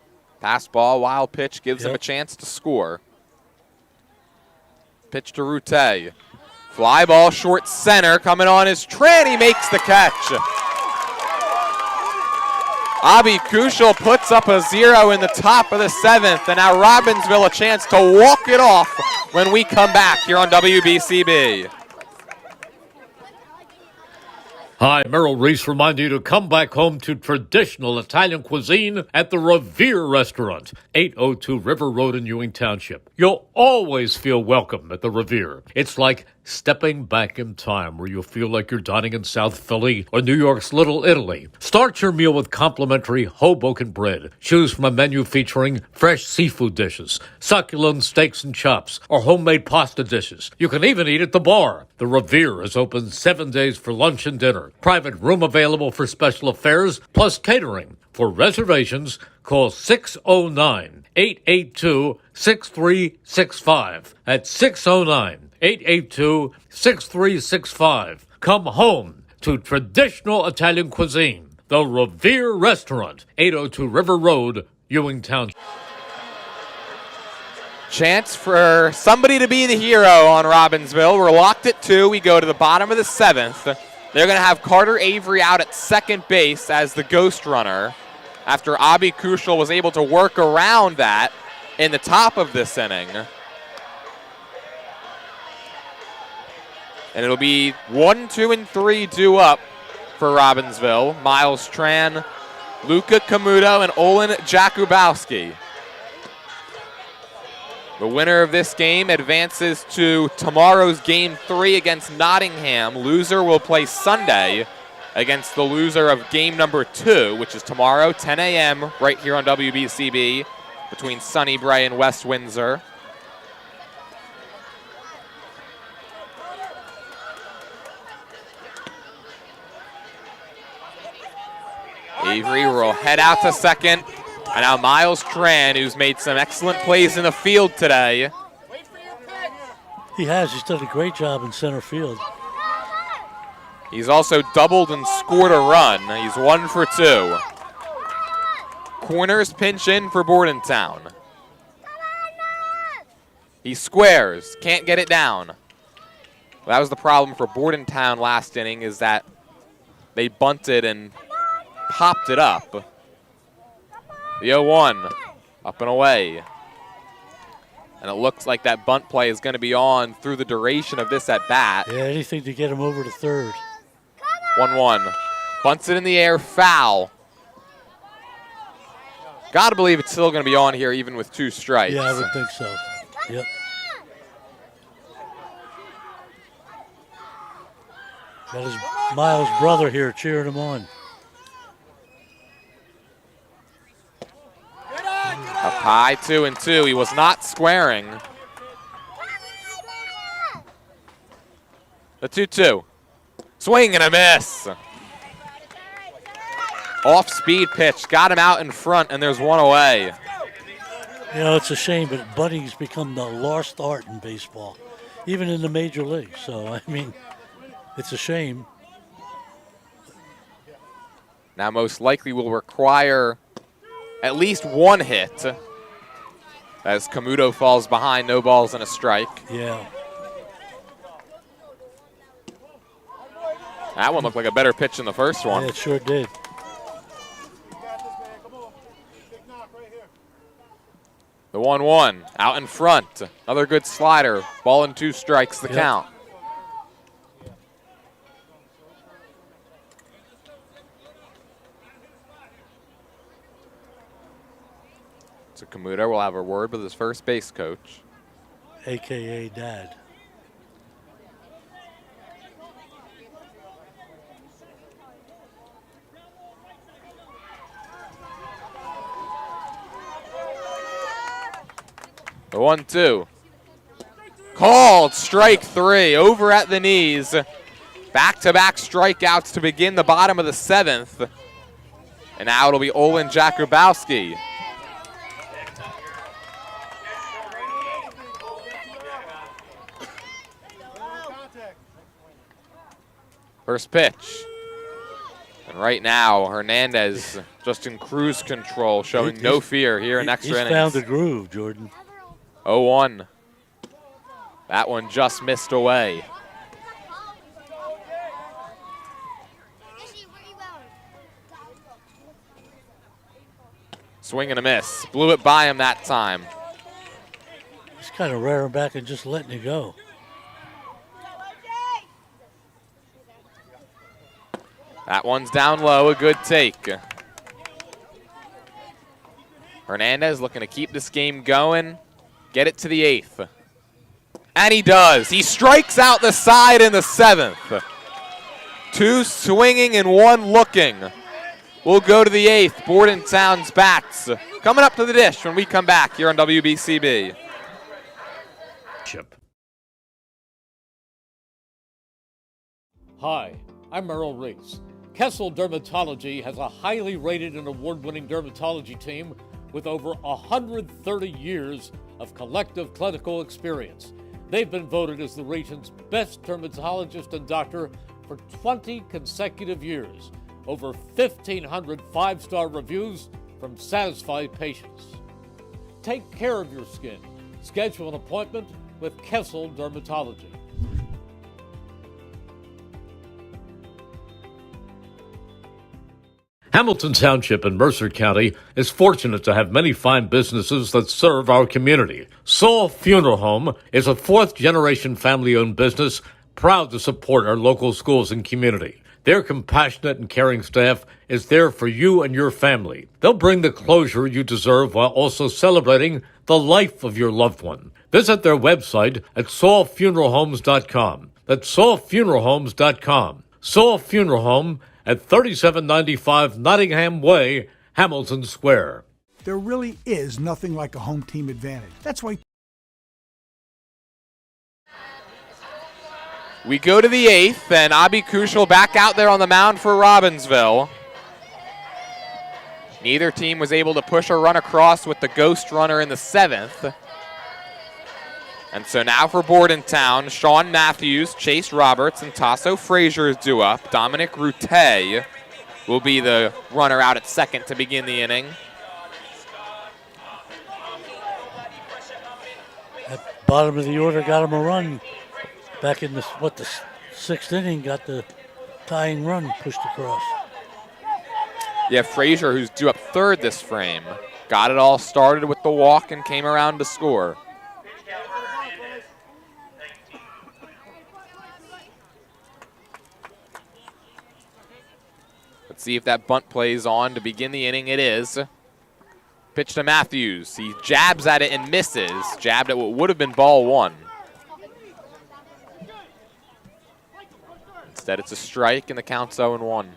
Pass ball, wild pitch gives him a chance to score. Pitch to Route. Fly ball, short center, coming on is Tran. He makes the catch. Abi Kushel puts up a 0 in the top of the 7th, and now Robbinsville a chance to walk it off when we come back here on WBCB. Hi, Merrill Reese reminding you to come back home to traditional Italian cuisine at the Revere Restaurant, 802 River Road in Ewing Township. You'll always feel welcome at the Revere. It's like stepping back in time where you'll feel like you're dining in South Philly or New York's Little Italy. Start your meal with complimentary Hoboken bread. Choose from a menu featuring fresh seafood dishes, succulent steaks and chops, or homemade pasta dishes. You can even eat at the bar. The Revere is open 7 days for lunch and dinner. Private room available for special affairs, plus catering. For reservations, call 609-882-6365. That's 609-882-6365. Come home to traditional Italian cuisine. The Revere Restaurant, 802 River Road, Ewing Township. Chance for somebody to be the hero on Robbinsville. We're locked at 2. We go to the bottom of the 7th. They're going to have Carter Avery out at second base as the ghost runner after Abi Kushel was able to work around that in the top of this inning. And it'll be 1, 2, and 3 due up for Robbinsville. Miles Tran, Luka Camuto, and Olin Jakubowski. The winner of this game advances to tomorrow's Game 3 against Nottingham. Loser will play Sunday against the loser of Game number 2, which is tomorrow, 10 a.m., right here on WBCB between Sunnybrae and West Windsor. Avery will head out to second. And now Miles Tran, who's made some excellent plays in the field today. He has. He's done a great job in center field. He's also doubled and scored a run. He's 1 for 2. Corners pinch in for Bordentown. He squares, can't get it down. Well, that was the problem for Bordentown last inning, is that they bunted and popped it up. The 0-1, up and away. And it looks like that bunt play is going to be on through the duration of this at-bat. Yeah, anything to get him over to third. 1-1. Bunts it in the air, foul. Got to believe it's still going to be on here even with 2 strikes. Yeah, I would think so. Yep. Got his Miles' brother here cheering him on. Up high, 2-2. He was not squaring. The 2-2. Swing and a miss. Off-speed pitch. Got him out in front, and there's 1 away. You know, it's a shame, but bunting's become the lost art in baseball, even in the major leagues. So, I mean, it's a shame. Now most likely will require at least 1 hit as Camuto falls behind, no balls and a strike. Yeah. That one looked like a better pitch than the first one. Yeah, it sure did. The 1-1 out in front. Another good slider. Ball and 2 strikes, the count. So Camuto will have a word with his first base coach. AKA Dad. The 1-2. Called strike 3 over at the knees. Back-to-back strikeouts to begin the bottom of the 7th. And now it'll be Olin Jakubowski. First pitch. And right now, Hernandez just in cruise control, showing no fear here in extra innings. He's found the groove, Jordan. 0-1. That one just missed away. Swing and a miss. Blew it by him that time. He's kind of rearing back and just letting it go. That one's down low, a good take. Hernandez looking to keep this game going, get it to the 8th. And he does. He strikes out the side in the 7th. 2 swinging and 1 looking. We'll go to the 8th. Bordentown's bats coming up to the dish when we come back here on WBCB. Hi, I'm Merrill Reese. Kessel Dermatology has a highly rated and award-winning dermatology team with over 130 years of collective clinical experience. They've been voted as the region's best dermatologist and doctor for 20 consecutive years. Over 1,500 5-star reviews from satisfied patients. Take care of your skin. Schedule an appointment with Kessel Dermatology. Hamilton Township in Mercer County is fortunate to have many fine businesses that serve our community. Saul Funeral Home is a 4th-generation family-owned business proud to support our local schools and community. Their compassionate and caring staff is there for you and your family. They'll bring the closure you deserve while also celebrating the life of your loved one. Visit their website at saulfuneralhomes.com. That's saulfuneralhomes.com. Saul Funeral Home at 3795 Nottingham Way, Hamilton Square. There really is nothing like a home team advantage. That's why We go to the 8th, and Abi Kushel back out there on the mound for Robbinsville. Neither team was able to push a run across with the ghost runner in the 7th. And so now for Bordentown, Sean Matthews, Chase Roberts, and Tasso Frazier is due up. Dominic Route will be the runner out at second to begin the inning. At bottom of the order got him a run. Back in the 6th inning, got the tying run pushed across. Yeah, Frazier, who's due up third this frame, got it all started with the walk and came around to score. Let's see if that bunt plays on to begin the inning. It is. Pitch to Matthews. He jabs at it and misses. Jabbed at what would have been ball 1. Instead, it's a strike, and the count's 0-1.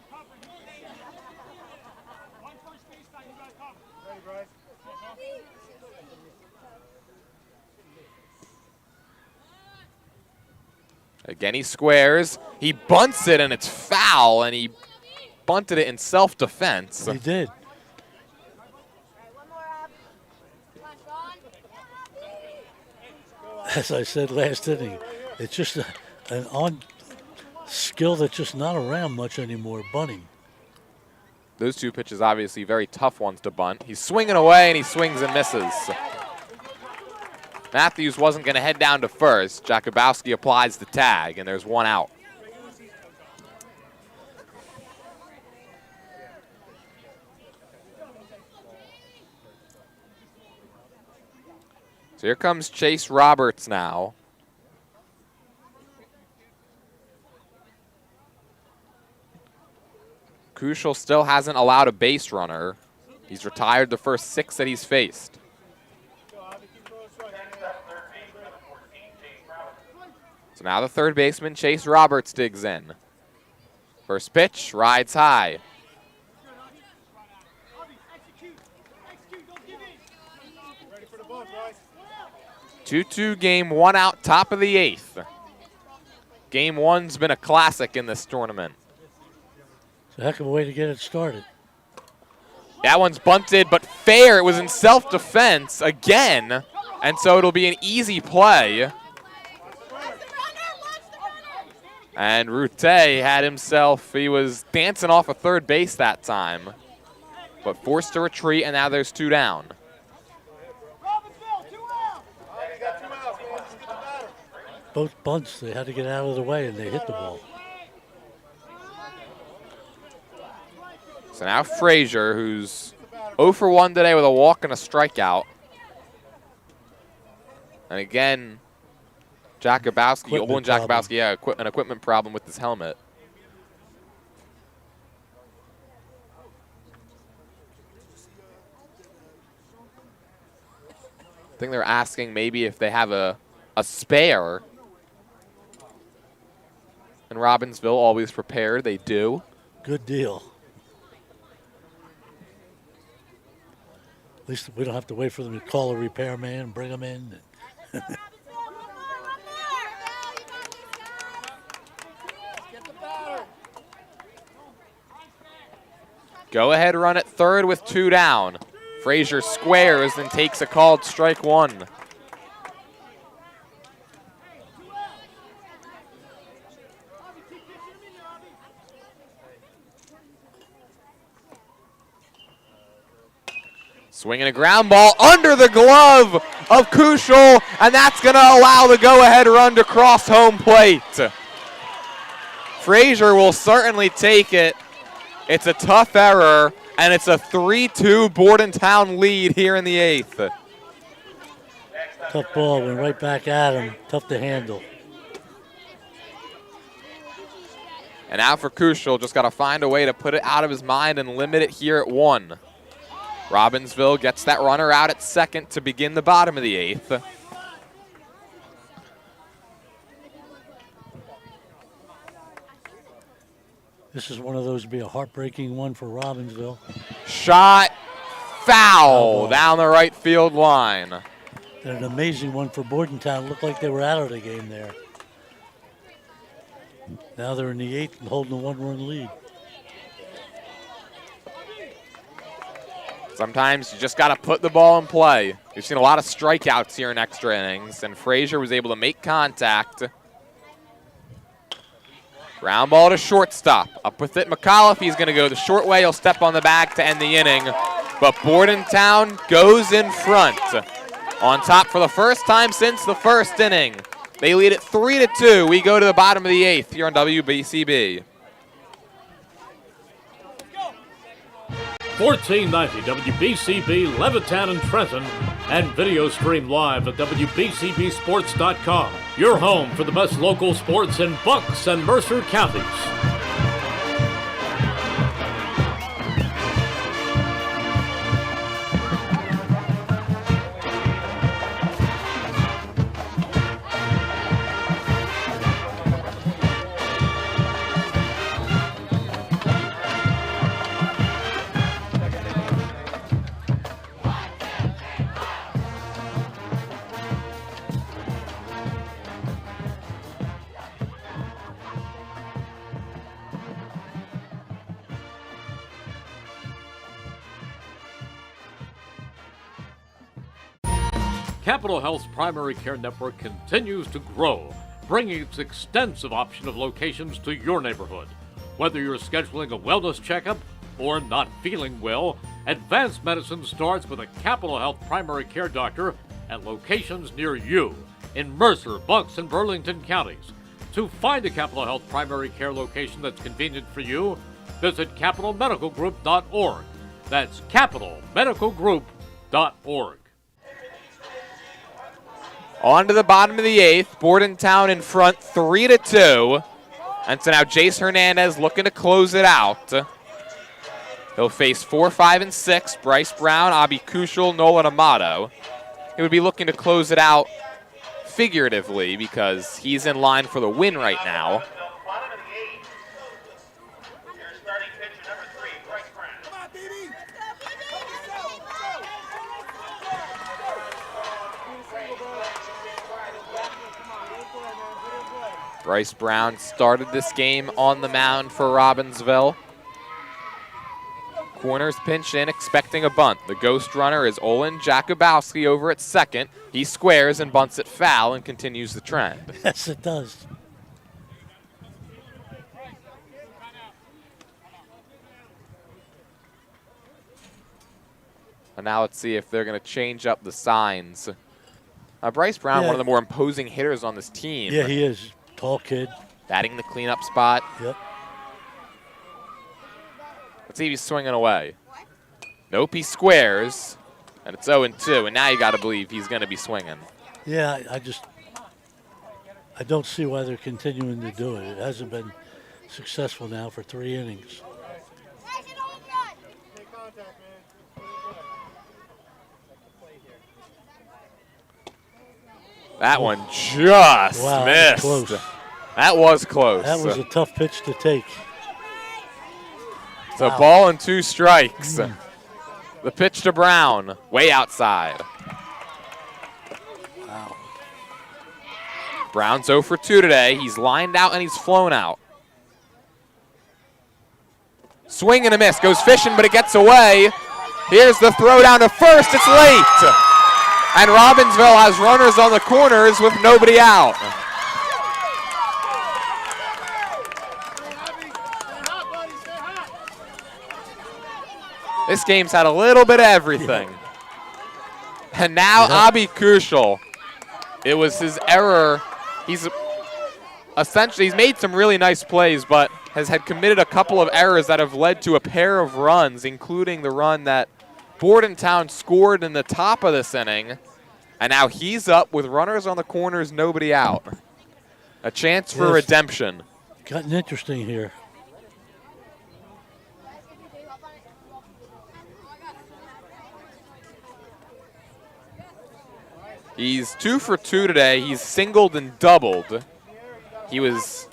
Again, he squares. He bunts it, and it's foul, and he bunted it in self-defense. He did. As I said last inning, it's just an on skill that's just not around much anymore, bunting. Those 2 pitches obviously very tough ones to bunt. He's swinging away, and he swings and misses. Matthews wasn't going to head down to first. Jakubowski applies the tag, and there's 1 out. So here comes Chase Roberts now. Kushel still hasn't allowed a base runner. He's retired the first 6 that he's faced. So now the third baseman, Chase Roberts, digs in. First pitch, rides high. 2-2 game, 1 out, top of the 8th. Game 1's been a classic in this tournament. It's a heck of a way to get it started. That one's bunted, but fair. It was in self-defense again, and so it'll be an easy play. And Rute had himself, he was dancing off of third base that time, but forced to retreat, and now there's 2 down. Both bunts, they had to get out of the way, and they hit the ball. So now Frazier, who's 0 for 1 today with a walk and a strikeout. And again, Jakubowski, Olin Jakubowski, yeah, an equipment problem with his helmet. I think they're asking maybe if they have a spare. And Robbinsville always prepared, they do. Good deal. At least we don't have to wait for them to call a repairman and bring them in. Go ahead run at third with 2 down. Frazier squares and takes a called strike 1. Swinging a ground ball under the glove of Kushel, and that's going to allow the go-ahead run to cross home plate. Frazier will certainly take it. It's a tough error, and it's a 3-2 Bordentown lead here in the 8th. Tough ball, went right back at him. Tough to handle. And now for Kushel, just got to find a way to put it out of his mind and limit it here at 1. Robbinsville gets that runner out at second to begin the bottom of the 8th. This is one of those to be a heartbreaking one for Robbinsville. Shot foul down the right field line. And an amazing one for Bordentown. Looked like they were out of the game there. Now they're in the 8th and holding a 1-run lead. Sometimes you just got to put the ball in play. We've seen a lot of strikeouts here in extra innings, and Frazier was able to make contact. Ground ball to shortstop. Up with it, McAuliffe. He's going to go the short way. He'll step on the bag to end the inning. But Bordentown goes in front. On top for the first time since the first inning. They lead it 3-2. We go to the bottom of the 8th here on WBCB. 1490 WBCB, Levittown and Trenton, and video stream live at WBCBsports.com. Your home for the best local sports in Bucks and Mercer counties. Capital Health's primary care network continues to grow, bringing its extensive option of locations to your neighborhood. Whether you're scheduling a wellness checkup or not feeling well, advanced medicine starts with a Capital Health primary care doctor at locations near you in Mercer, Bucks, and Burlington counties. To find a Capital Health primary care location that's convenient for you, visit capitalmedicalgroup.org. That's capitalmedicalgroup.org. On to the bottom of the 8th. Bordentown in front 3-2. And so now Jace Hernandez looking to close it out. He'll face 4, 5, and 6. Bryce Brown, Abi Kushel, Nolan Amato. He would be looking to close it out figuratively because he's in line for the win right now. Bryce Brown started this game on the mound for Robbinsville. Corners pinched in, expecting a bunt. The ghost runner is Olin Jakubowski over at second. He squares and bunts it foul and continues the trend. Yes, it does. And now let's see if they're going to change up the signs. Bryce Brown, one of the more imposing hitters on this team. Yeah, he is. Tall kid. Batting the cleanup spot. Yep. Let's see if he's swinging away. Nope, he squares. And it's 0-2, and now you got to believe he's going to be swinging. Yeah, I don't see why they're continuing to do it. It hasn't been successful now for 3 innings. That one just missed. Close. That was close. That was a tough pitch to take. It's a ball and 2 strikes. The pitch to Brown, way outside. Wow. Brown's 0 for 2 today. He's lined out and he's flown out. Swing and a miss. Goes fishing, but it gets away. Here's the throw down to first. It's late. And Robbinsville has runners on the corners with nobody out. This game's had a little bit of everything. And now Abi Kushel. It was his error. He's made some really nice plays, but has had committed a couple of errors that have led to a pair of runs, including the run that Bordentown scored in the top of this inning. And now he's up with runners on the corners, nobody out. A chance for redemption. Gotten interesting here. He's 2 for 2 today. He's singled and doubled. He was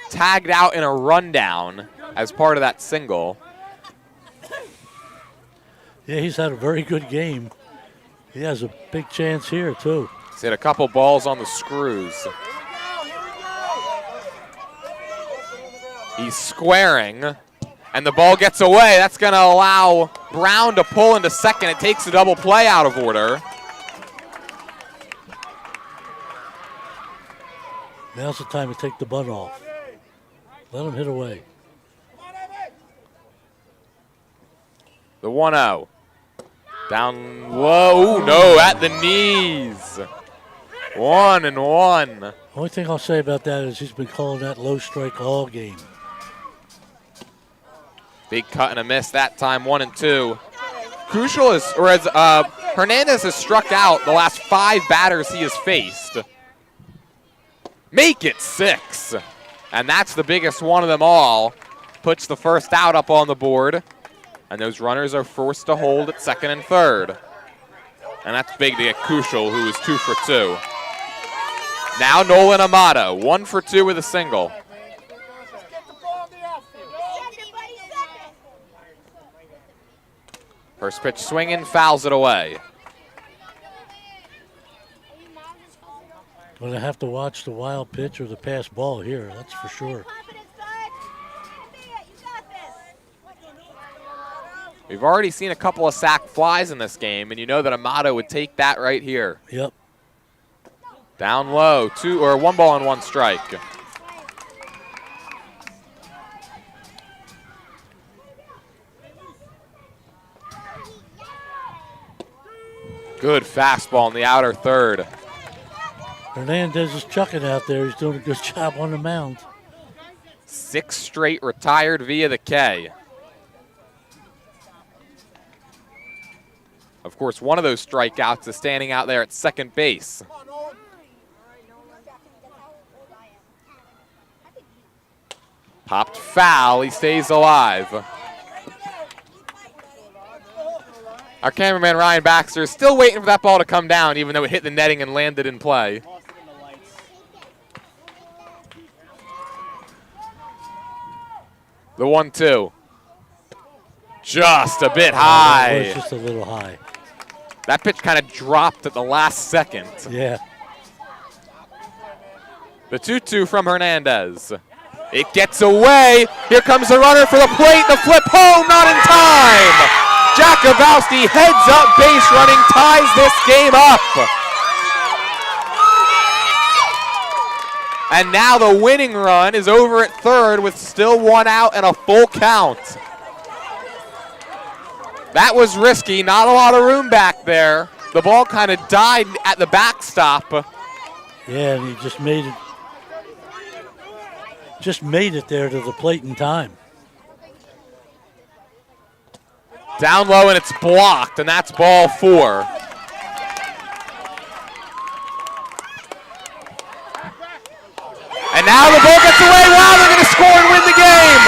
tagged out in a rundown as part of that single. Yeah, he's had a very good game. He has a big chance here, too. He's hit a couple balls on the screws. He's squaring, and the ball gets away. That's going to allow Brown to pull into second. It takes a double play out of order. Now's the time to take the bunt off. Let him hit away. The 1-0. Down low. Ooh, no, at the knees. 1-1. Only thing I'll say about that is he's been calling that low strike all game. Big cut and a miss that time, 1-2. Crucial is, Hernandez has struck out the last 5 batters he has faced. Make it 6. And that's the biggest one of them all. Puts the first out up on the board. And those runners are forced to hold at second and third. And that's big to get Kushel, who is 2 for 2. Now Nolan Amato, 1 for 2 with a single. First pitch swinging, fouls it away. Going to have to watch the wild pitch or the pass ball here, that's for sure. We've already seen a couple of sack flies in this game, and you know that Amato would take that right here. Yep. Down low, 1 ball and 1 strike. Good fastball in the outer third. Hernandez is chucking out there. He's doing a good job on the mound. 6 straight retired via the K. Of course, one of those strikeouts is standing out there at second base. Popped foul, he stays alive. Our cameraman Ryan Baxter is still waiting for that ball to come down, even though it hit the netting and landed in play. The 1-2. Just a bit high. It was just a little high. That pitch kind of dropped at the last second. Yeah. The 2-2 from Hernandez. It gets away. Here comes the runner for the plate. The flip home, not in time. Jakubowski heads up base running, ties this game up. And now the winning run is over at third with still 1 out and a full count. That was risky, not a lot of room back there. The ball kind of died at the backstop. Yeah, and he just made it there to the plate in time. Down low and it's blocked, and that's ball 4. And now the ball gets away. Wow, they're going to score and win the game.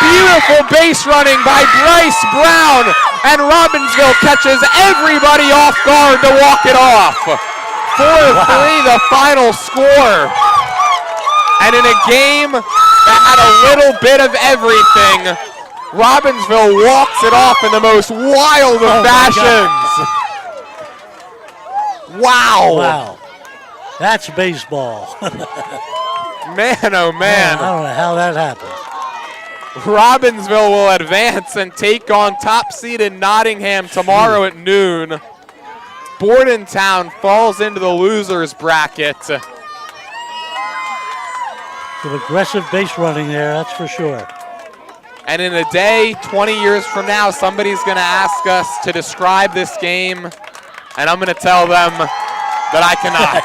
Beautiful base running by Bryce Brown, and Robbinsville catches everybody off guard to walk it off. 4-3 the final score. And in a game that had a little bit of everything, Robbinsville walks it off in the most wild of fashions. Wow. Wow. That's baseball. Man, oh man. I don't know how that happened. Robbinsville will advance and take on top-seeded Nottingham tomorrow at noon. Bordentown falls into the losers bracket. Some aggressive base running there, that's for sure. And in a day, 20 years from now, somebody's going to ask us to describe this game, and I'm going to tell them that I cannot.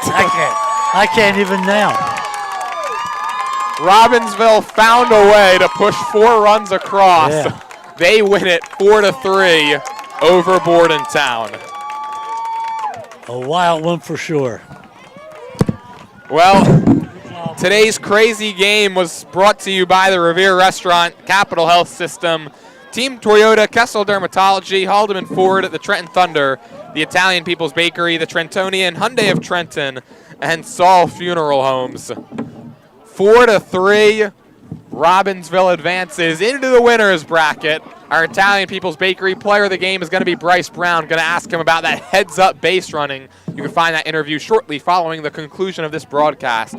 I can't even now. Robbinsville found a way to push 4 runs across. Yeah. They win it 4-3 over Bordentown. A wild one for sure. Well, today's crazy game was brought to you by the Revere Restaurant, Capital Health System, Team Toyota, Kessel Dermatology, Haldeman Ford, the Trenton Thunder, the Italian People's Bakery, the Trentonian, Hyundai of Trenton, and Saul Funeral Homes. 4-3, Robbinsville advances into the winners bracket. Our Italian People's Bakery player of the game is going to be Bryce Brown. Going to ask him about that heads-up base running. You can find that interview shortly following the conclusion of this broadcast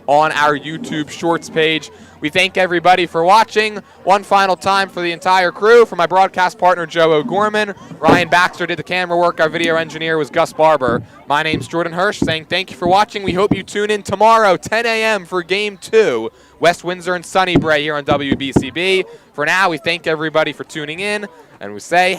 on our YouTube Shorts page. We thank everybody for watching. One final time for the entire crew. For my broadcast partner, Joe O'Gorman. Ryan Baxter did the camera work. Our video engineer was Gus Barber. My name's Jordan Hirsch, saying thank you for watching. We hope you tune in tomorrow, 10 a.m. for Game 2, West Windsor and Sunnybrae here on WBCB. For now, we thank everybody for tuning in, and we say